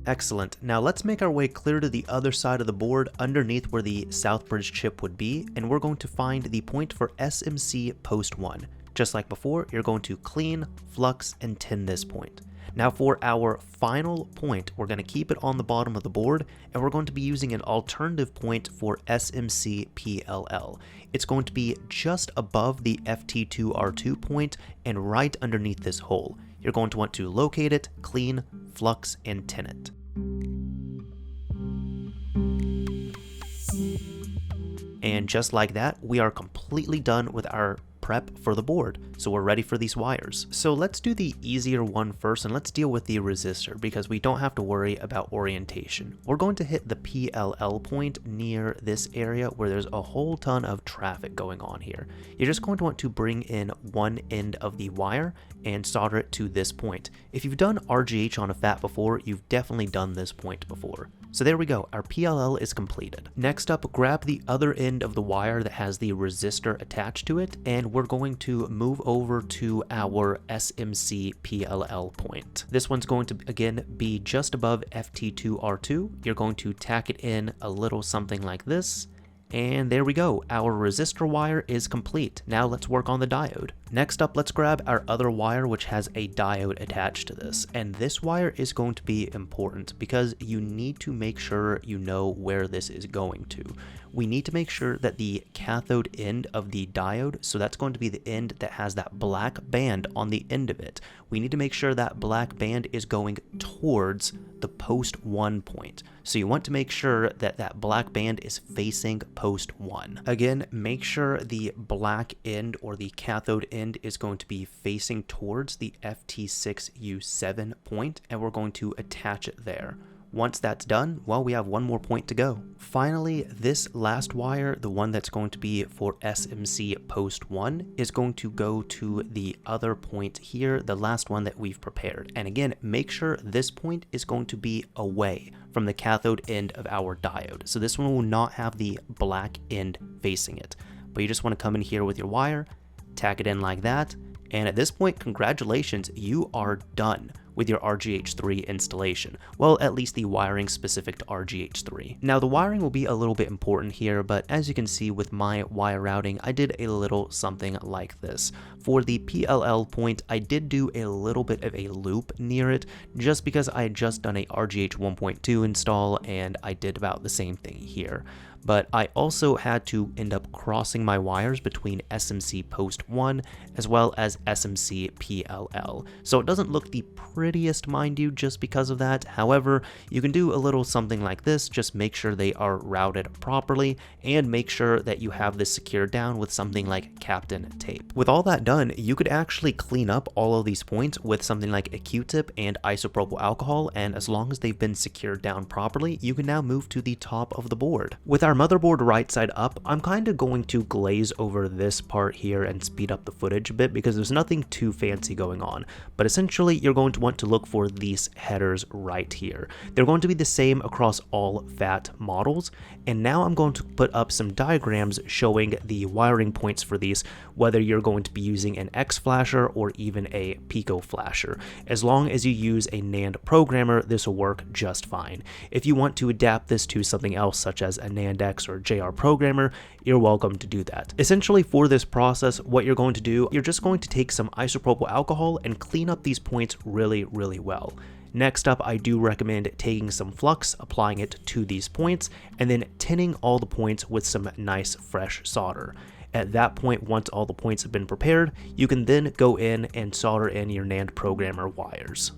Speaker 1: Excellent. Now let's make our way clear to the other side of the board underneath where the South Bridge chip would be, and we're going to find the point for SMC post 1. Just like before, you're going to clean, flux, and tin this point. Now for our final point, we're going to keep it on the bottom of the board, and we're going to be using an alternative point for SMC PLL. It's going to be just above the FT2R2 point and right underneath this hole. You're going to want to locate it, clean, flux, and tin it. And just like that, we are completely done with our prep for the board, so we're ready for these wires. So let's do the easier one first, and let's deal with the resistor because we don't have to worry about orientation. We're going to hit the PLL point near this area where there's a whole ton of traffic going on here. You're just going to want to bring in one end of the wire and solder it to this point. If you've done RGH on a Phat before, you've definitely done this point before. So there we go, our PLL is completed. Next up, grab the other end of the wire that has the resistor attached to it, and we're going to move over to our SMC PLL point. This one's going to, again, be just above FT2R2. You're going to tack it in a little something like this. And there we go, our resistor wire is complete. Now let's work on the diode. Next up, let's grab our other wire which has a diode attached to this. And this wire is going to be important because you need to make sure you know where this is going to. We need to make sure that the cathode end of the diode, so that's going to be the end that has that black band on the end of it. We need to make sure that black band is going towards the post 1 point. So you want to make sure that that black band is facing post 1. Again, make sure the black end or the cathode end is going to be facing towards the FT6U7 point, and we're going to attach it there. Once that's done, well, we have one more point to go. Finally, this last wire, the one that's going to be for SMC post 1, is going to go to the other point here, the last one that we've prepared. And again, make sure this point is going to be away from the cathode end of our diode. So this one will not have the black end facing it. But you just want to come in here with your wire, tack it in like that, and at this point, congratulations, you are done with your RGH3 installation. Well, at least the wiring specific to RGH3. Now, the wiring will be a little bit important here, but as you can see with my wire routing, I did a little something like this. For the PLL point, I did do a little bit of a loop near it, just because I had just done a RGH 1.2 install, and I did about the same thing here. But I also had to end up crossing my wires between SMC post 1 as well as SMC PLL. So it doesn't look the prettiest, mind you, just because of that. However, you can do a little something like this, just make sure they are routed properly and make sure that you have this secured down with something like Captain tape. With all that done, you could actually clean up all of these points with something like a Q-tip and isopropyl alcohol, and as long as they've been secured down properly, you can now move to the top of the board. With our motherboard right side up, I'm kind of going to glaze over this part here and speed up the footage a bit because there's nothing too fancy going on. But essentially, you're going to want to look for these headers right here. They're going to be the same across all Phat models. And now I'm going to put up some diagrams showing the wiring points for these, whether you're going to be using an xFlasher or even a PicoFlasher. As long as you use a NAND programmer, this will work just fine. If you want to adapt this to something else, such as a NAND or JR programmer, you're welcome to do that. Essentially, for this process, what you're going to do, you're just going to take some isopropyl alcohol and clean up these points really well. Next up, I do recommend taking some flux, applying it to these points, and then tinning all the points with some nice fresh solder. At that point, once all the points have been prepared, you can then go in and solder in your NAND programmer wires.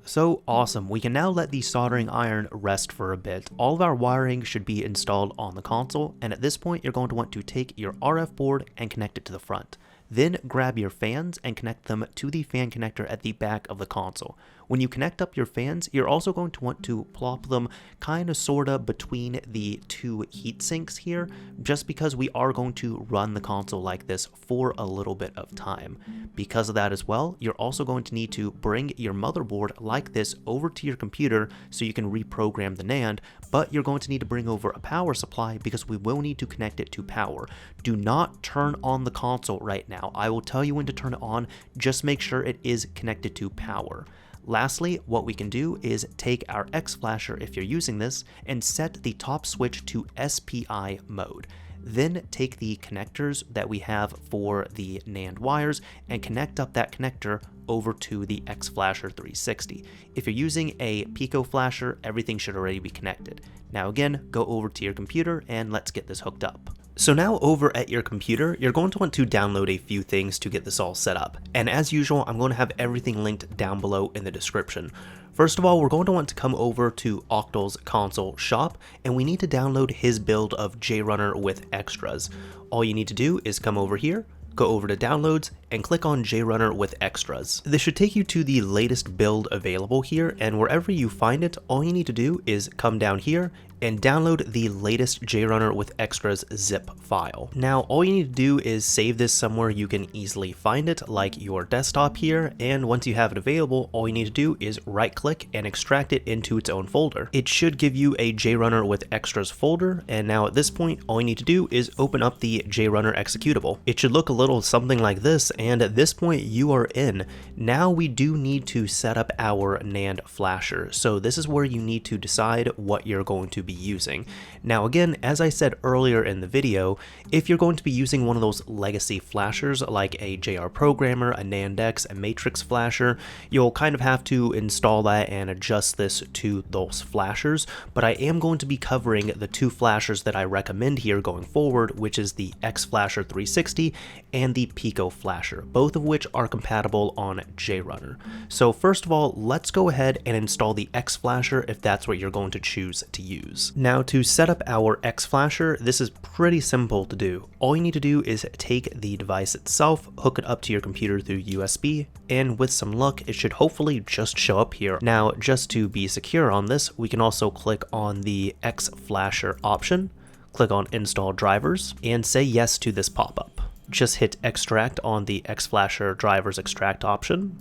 Speaker 1: So awesome, we can now let the soldering iron rest for a bit. All of our wiring should be installed on the console, and at this point you're going to want to take your RF board and connect it to the front. Then grab your fans and connect them to the fan connector at the back of the console. When you connect up your fans, you're also going to want to plop them kind of sorta between the two heat sinks here, just because we are going to run the console like this for a little bit of time. Because of that as well, you're also going to need to bring your motherboard like this over to your computer so you can reprogram the NAND, but you're going to need to bring over a power supply because we will need to connect it to power. Do not turn on the console right now. I will tell you when to turn it on, just make sure it is connected to power. Lastly, what we can do is take our xFlasher, if you're using this, and set the top switch to SPI mode. Then take the connectors that we have for the NAND wires and connect up that connector over to the xFlasher 360. If you're using a PicoFlasher, everything should already be connected. Now again, go over to your computer and let's get this hooked up. So now over at your computer, you're going to want to download a few things to get this all set up. And as usual, I'm going to have everything linked down below in the description. First of all, we're going to want to come over to Octal's console shop, and we need to download his build of JRunner with extras. All you need to do is come over here, go over to downloads, and click on JRunner with extras. This should take you to the latest build available here, and wherever you find it, all you need to do is come down here and download the latest JRunner with extras zip file. Now all you need to do is save this somewhere you can easily find it, like your desktop here, and once you have it available, all you need to do is right click and extract it into its own folder. It should give you a JRunner with extras folder, and now at this point all you need to do is open up the JRunner executable. It should look a little something like this, and at this point you are in. Now we do need to set up our NAND flasher, so this is where you need to decide what you're going to be using. Now again, as I said earlier in the video, if you're going to be using one of those legacy flashers like a JR Programmer, a NANDX, a Matrix flasher, you'll kind of have to install that and adjust this to those flashers, but I am going to be covering the two flashers that I recommend here going forward, which is the xFlasher 360 and the PicoFlasher, both of which are compatible on JRunner. So first of all, let's go ahead and install the xFlasher if that's what you're going to choose to use. Now to set up our xFlasher, this is pretty simple to do. All you need to do is take the device itself, hook it up to your computer through USB, and with some luck, it should hopefully just show up here. Now, just to be secure on this, we can also click on the xFlasher option, click on Install Drivers, and say yes to this pop-up. Just hit Extract on the xFlasher Drivers Extract option,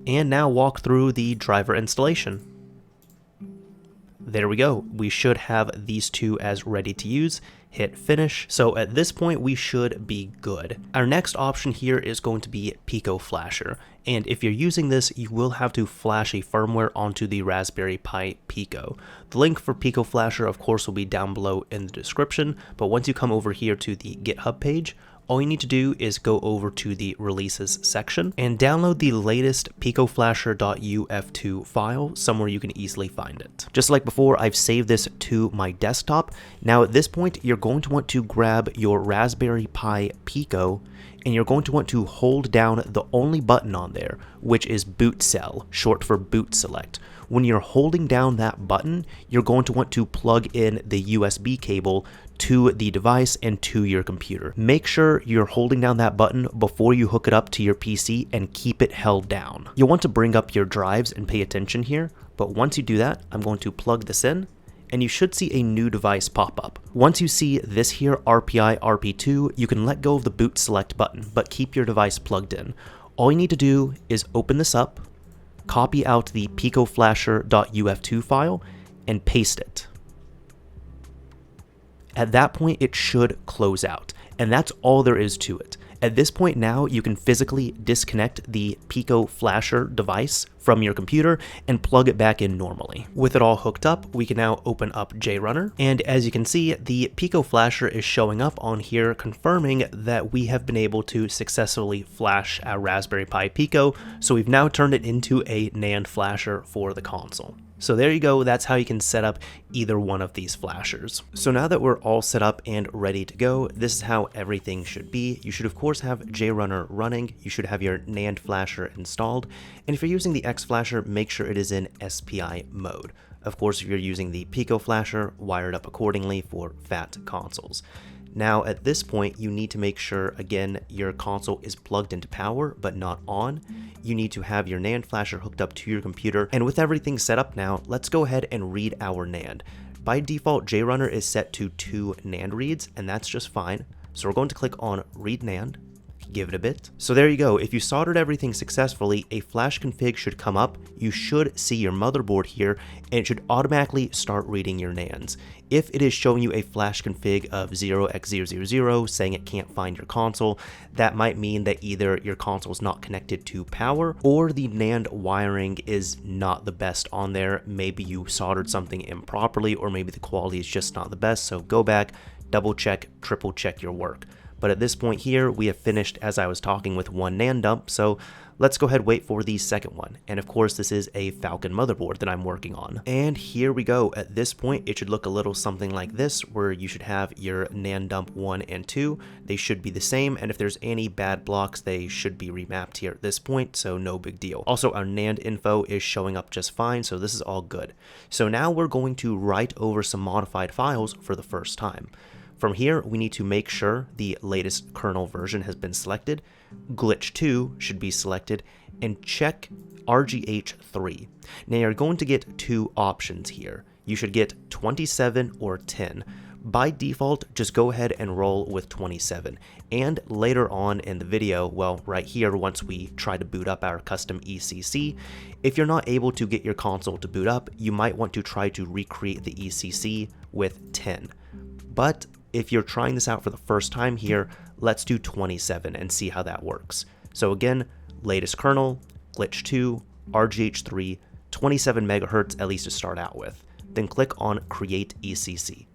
Speaker 1: and now walk through the driver installation. There we go, we should have these two as ready to use. Hit finish. So at this point we should be good. Our next option here is going to be PicoFlasher, and if you're using this, you will have to flash a firmware onto the Raspberry Pi Pico. The link for PicoFlasher of course will be down below in the description, but once you come over here to the GitHub page, all you need to do is go over to the releases section and download the latest PicoFlasher.uf2 file somewhere you can easily find it. Just like before, I've saved this to my desktop. Now at this point, you're going to want to grab your Raspberry Pi Pico and you're going to want to hold down the only button on there, which is boot cell, short for boot select. When you're holding down that button, you're going to want to plug in the USB cable to the device and to your computer. Make sure you're holding down that button before you hook it up to your PC and keep it held down. You'll want to bring up your drives and pay attention here, but once you do that, I'm going to plug this in, and you should see a new device pop up. Once you see this here, RPI RP2, you can let go of the boot select button, but keep your device plugged in. All you need to do is open this up, copy out the PicoFlasher.uf2 file, and paste it. At that point, it should close out, and that's all there is to it. At this point now, you can physically disconnect the PicoFlasher device from your computer and plug it back in normally. With it all hooked up, we can now open up JRunner, and as you can see, the PicoFlasher is showing up on here, confirming that we have been able to successfully flash our Raspberry Pi Pico, so we've now turned it into a NAND flasher for the console. So there you go, that's how you can set up either one of these flashers. So now that we're all set up and ready to go, this is how everything should be. You should of course have JRunner running, you should have your NAND flasher installed, and if you're using the xFlasher, make sure it is in SPI mode. Of course, if you're using the PicoFlasher, wired up accordingly for Phat consoles. Now at this point, you need to make sure, again, your console is plugged into power, but not on. You need to have your NAND flasher hooked up to your computer, and with everything set up now, let's go ahead and read our NAND. By default, JRunner is set to 2 NAND reads, and that's just fine. So we're going to click on Read NAND, give it a bit. So there you go, if you soldered everything successfully, a flash config should come up, you should see your motherboard here, and it should automatically start reading your NANDs. If it is showing you a flash config of 0x000 saying it can't find your console, that might mean that either your console is not connected to power or the NAND wiring is not the best on there. Maybe you soldered something improperly, or maybe the quality is just not the best, so go back, double check, triple check your work. But at this point here, we have finished, as I was talking, with one NAND dump, so let's go ahead and wait for the second one. And of course, this is a Falcon motherboard that I'm working on. And here we go. At this point, it should look a little something like this, where you should have your NAND dump 1 and 2. They should be the same, and if there's any bad blocks, they should be remapped here at this point, so no big deal. Also, our NAND info is showing up just fine, so this is all good. So now we're going to write over some modified files for the first time. From here, we need to make sure the latest kernel version has been selected, glitch 2 should be selected, and check RGH3. Now you're going to get 2 options here. You should get 27 or 10. By default, just go ahead and roll with 27. And later on in the video, well, right here, once we try to boot up our custom ECC, if you're not able to get your console to boot up, you might want to try to recreate the ECC with 10. But if you're trying this out for the first time here, let's do 27 and see how that works. So again, latest kernel, glitch 2, RGH3, 27 megahertz at least to start out with. Then click on Create ECC.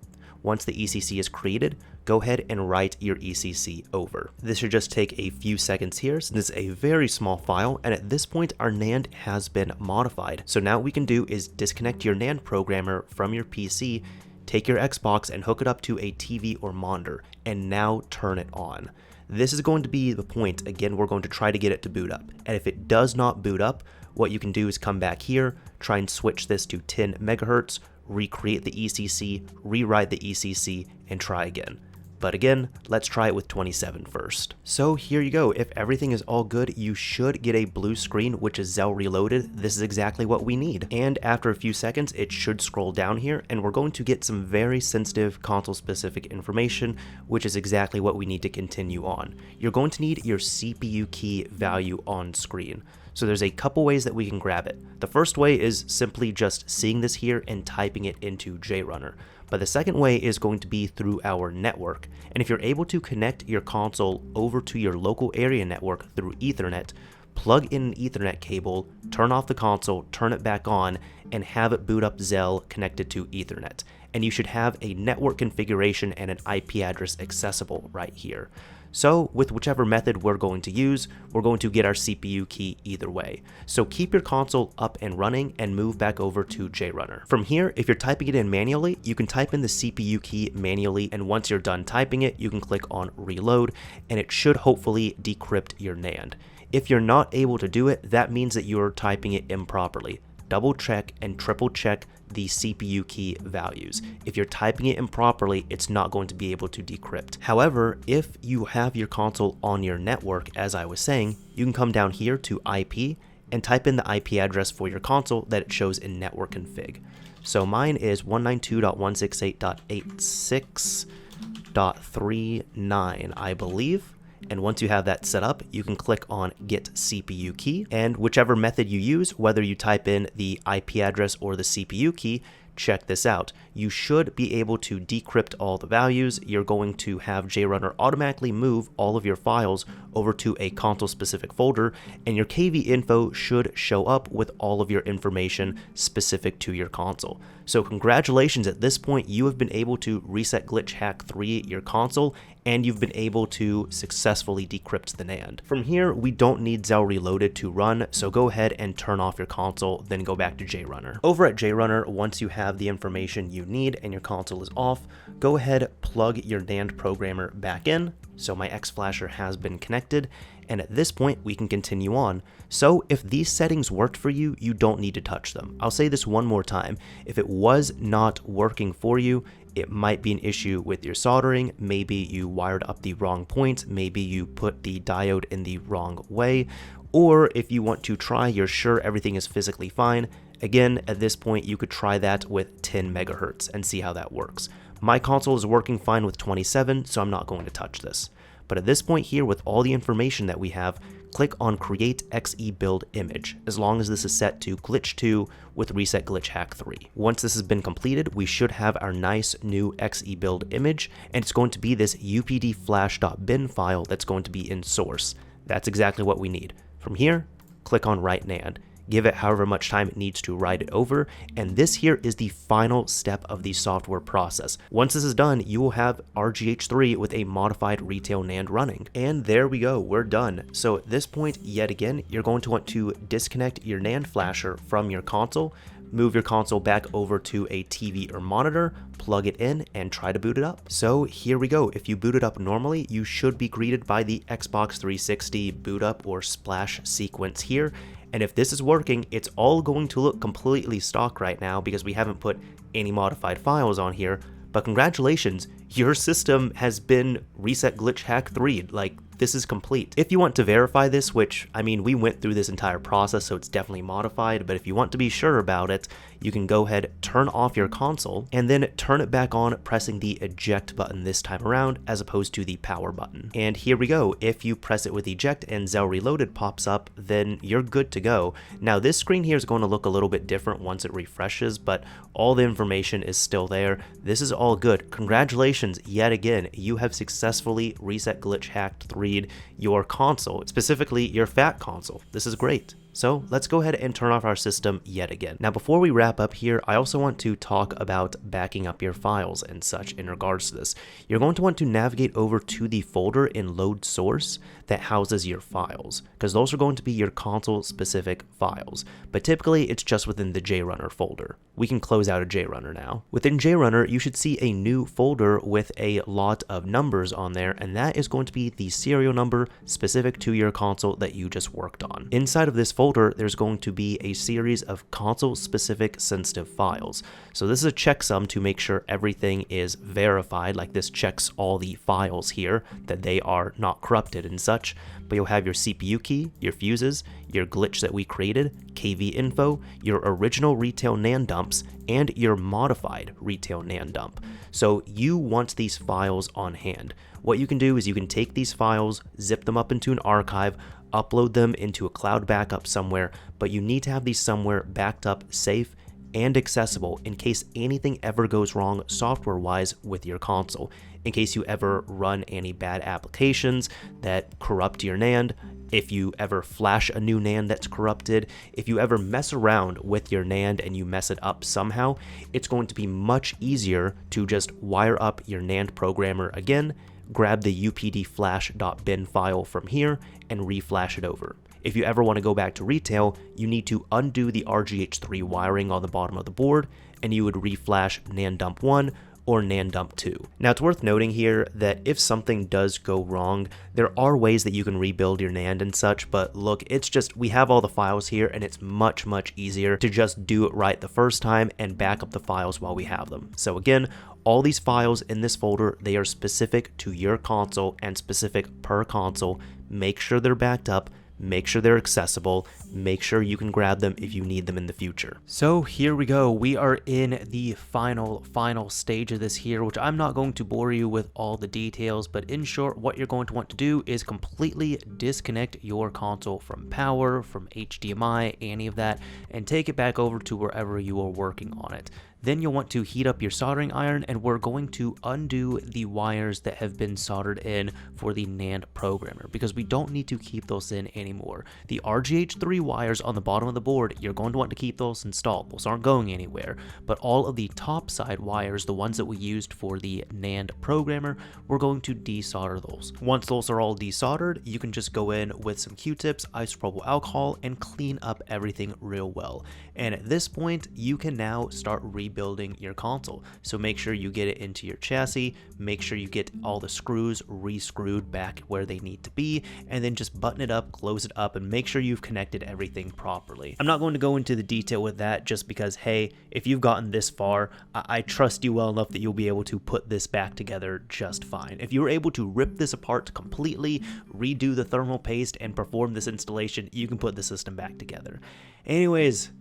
Speaker 1: Once the ECC is created, go ahead and write your ECC over. This should just take a few seconds here since it's a very small file, and at this point our NAND has been modified. So now what we can do is disconnect your NAND programmer from your PC, take your Xbox and hook it up to a TV or monitor, and now turn it on. This is going to be the point. Again, we're going to try to get it to boot up. And if it does not boot up, what you can do is come back here, try and switch this to 10 megahertz, recreate the ECC, rewrite the ECC, and try again. But again, let's try it with 27 first. So here you go. If everything is all good, you should get a blue screen, which is Zell Reloaded. This is exactly what we need. And after a few seconds, it should scroll down here, and we're going to get some very sensitive console-specific information, which is exactly what we need to continue on. You're going to need your CPU key value on screen. So there's a couple ways that we can grab it. The first way is simply just seeing this here and typing it into JRunner. But the second way is going to be through our network. And if you're able to connect your console over to your local area network through Ethernet, plug in an Ethernet cable, turn off the console, turn it back on, and have it boot up Zell connected to Ethernet. And you should have a network configuration and an IP address accessible right here. So with whichever method we're going to use, we're going to get our CPU key either way. So keep your console up and running and move back over to JRunner. From here, if you're typing it in manually, you can type in the CPU key manually, and once you're done typing it, you can click on reload, and it should hopefully decrypt your NAND. If you're not able to do it, that means that you're typing it improperly. Double check and triple check the CPU key values. If you're typing it improperly, it's not going to be able to decrypt. However, if you have your console on your network, as I was saying, you can come down here to IP and type in the IP address for your console that it shows in network config. So mine is 192.168.86.39, I believe. And once you have that set up, you can click on Get CPU Key, and whichever method you use, whether you type in the IP address or the CPU key, check this out. You should be able to decrypt all the values. You're going to have JRunner automatically move all of your files over to a console-specific folder, and your KV info should show up with all of your information specific to your console. So congratulations, at this point you have been able to reset glitch hack 3 your console and you've been able to successfully decrypt the NAND. From here, we don't need Xel Reloaded to run, so go ahead and turn off your console, then go back to JRunner. Over at JRunner, once you have the information you need and your console is off, go ahead, plug your NAND programmer back in. So my xFlasher has been connected, and at this point we can continue on. So if these settings worked for you, you don't need to touch them. I'll say this one more time. If it was not working for you, it might be an issue with your soldering. Maybe you wired up the wrong point, maybe you put the diode in the wrong way, or if you want to try, you're sure everything is physically fine. Again, at this point, you could try that with 10 megahertz and see how that works. My console is working fine with 27, so I'm not going to touch this. But at this point here, with all the information that we have, click on Create XE Build Image, as long as this is set to Glitch 2 with Reset Glitch Hack 3. Once this has been completed, we should have our nice new XE Build image, and it's going to be this updflash.bin file that's going to be in source. That's exactly what we need. From here, click on Write NAND. Give it however much time it needs to write it over, and this here is the final step of the software process. Once this is done, you will have RGH3 with a modified retail NAND running. And there we go, we're done. So at this point, yet again, you're going to want to disconnect your NAND flasher from your console, move your console back over to a TV or monitor, plug it in, and try to boot it up. So here we go. If you boot it up normally, you should be greeted by the Xbox 360 boot up or splash sequence here. And if this is working, it's all going to look completely stock right now because we haven't put any modified files on here. But congratulations, your system has been Reset Glitch Hack 3. Like, this is complete. If you want to verify this, which, I mean, we went through this entire process, so it's definitely modified, but if you want to be sure about it, you can go ahead, turn off your console, and then turn it back on, pressing the eject button this time around, as opposed to the power button. And here we go. If you press it with eject and Xel Reloaded pops up, then you're good to go. Now, this screen here is going to look a little bit different once it refreshes, but all the information is still there. This is all good. Congratulations, yet again, you have successfully Reset Glitch Hacked 3 your console, specifically your Phat console. This is great. So let's go ahead and turn off our system yet again. Now, before we wrap up here, I also want to talk about backing up your files and such in regards to this. You're going to want to navigate over to the folder in load source that houses your files, because those are going to be your console specific files, but typically it's just within the JRunner folder. We can close out of JRunner now. Within JRunner, you should see a new folder with a lot of numbers on there, and that is going to be the serial number specific to your console that you just worked on. Inside of this folder, there's going to be a series of console-specific sensitive files. So this is a checksum to make sure everything is verified, like this checks all the files here, that they are not corrupted and such. But you'll have your CPU key, your fuses, your glitch that we created, KV info, your original retail NAND dumps, and your modified retail NAND dump. So you want these files on hand. What you can do is you can take these files, zip them up into an archive, upload them into a cloud backup somewhere, but you need to have these somewhere backed up, safe, and accessible in case anything ever goes wrong software-wise with your console, in case you ever run any bad applications that corrupt your NAND, if you ever flash a new NAND that's corrupted, if you ever mess around with your NAND and you mess it up somehow, it's going to be much easier to just wire up your NAND programmer again, grab the updflash.bin file from here, and reflash it over. If you ever want to go back to retail, you need to undo the RGH3 wiring on the bottom of the board, and you would reflash NAND dump 1 or NAND dump 2. Now, it's worth noting here that if something does go wrong, there are ways that you can rebuild your NAND and such, but look, it's just, we have all the files here, and it's much easier to just do it right the first time and back up the files while we have them. So again, all these files in this folder, they are specific to your console and specific per console. Make sure they're backed up, make sure they're accessible, make sure you can grab them if you need them in the future. So here we go. We are in the final stage of this here, which I'm not going to bore you with all the details, but in short, what you're going to want to do is completely disconnect your console from power, from HDMI, any of that, and take it back over to wherever you are working on it. Then you'll want to heat up your soldering iron, and we're going to undo the wires that have been soldered in for the NAND programmer, because we don't need to keep those in anymore. The RGH3 3 wires on the bottom of the board, you're going to want to keep those installed. Those aren't going anywhere. But all of the top side wires, the ones that we used for the NAND programmer, we're going to desolder those. Once those are all desoldered, you can just go in with some Q-tips, isopropyl alcohol, and clean up everything real well. And at this point, you can now start rebuilding your console. So make sure you get it into your chassis, make sure you get all the screws re-screwed back where they need to be, and then just button it up, close it up, and make sure you've connected everything properly. I'm not going to go into the detail with that just because, hey, if you've gotten this far, I trust you well enough that you'll be able to put this back together just fine. If you were able to rip this apart completely, redo the thermal paste, and perform this installation, you can put the system back together. Anyways,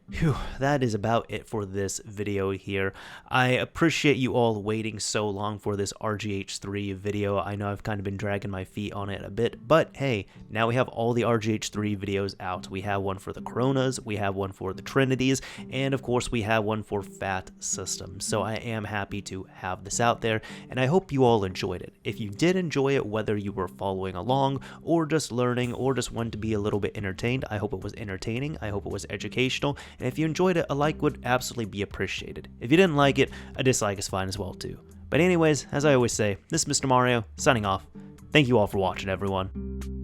Speaker 1: phew, that is about it for this video here. I appreciate you all waiting so long for this RGH3 video. I know I've kind of been dragging my feet on it a bit, but hey, now we have all the RGH3 videos out. We have one for the Coronas, we have one for the Trinities, and of course we have one for Phat systems. So I am happy to have this out there, and I hope you all enjoyed it. If you did enjoy it, whether you were following along, or just learning, or just wanted to be a little bit entertained, I hope it was entertaining, I hope it was educational, and if you enjoyed it, a like would absolutely be appreciated. If you didn't like it, a dislike is fine as well too. But anyways, as I always say, this is Mr. Mario, signing off. Thank you all for watching, everyone.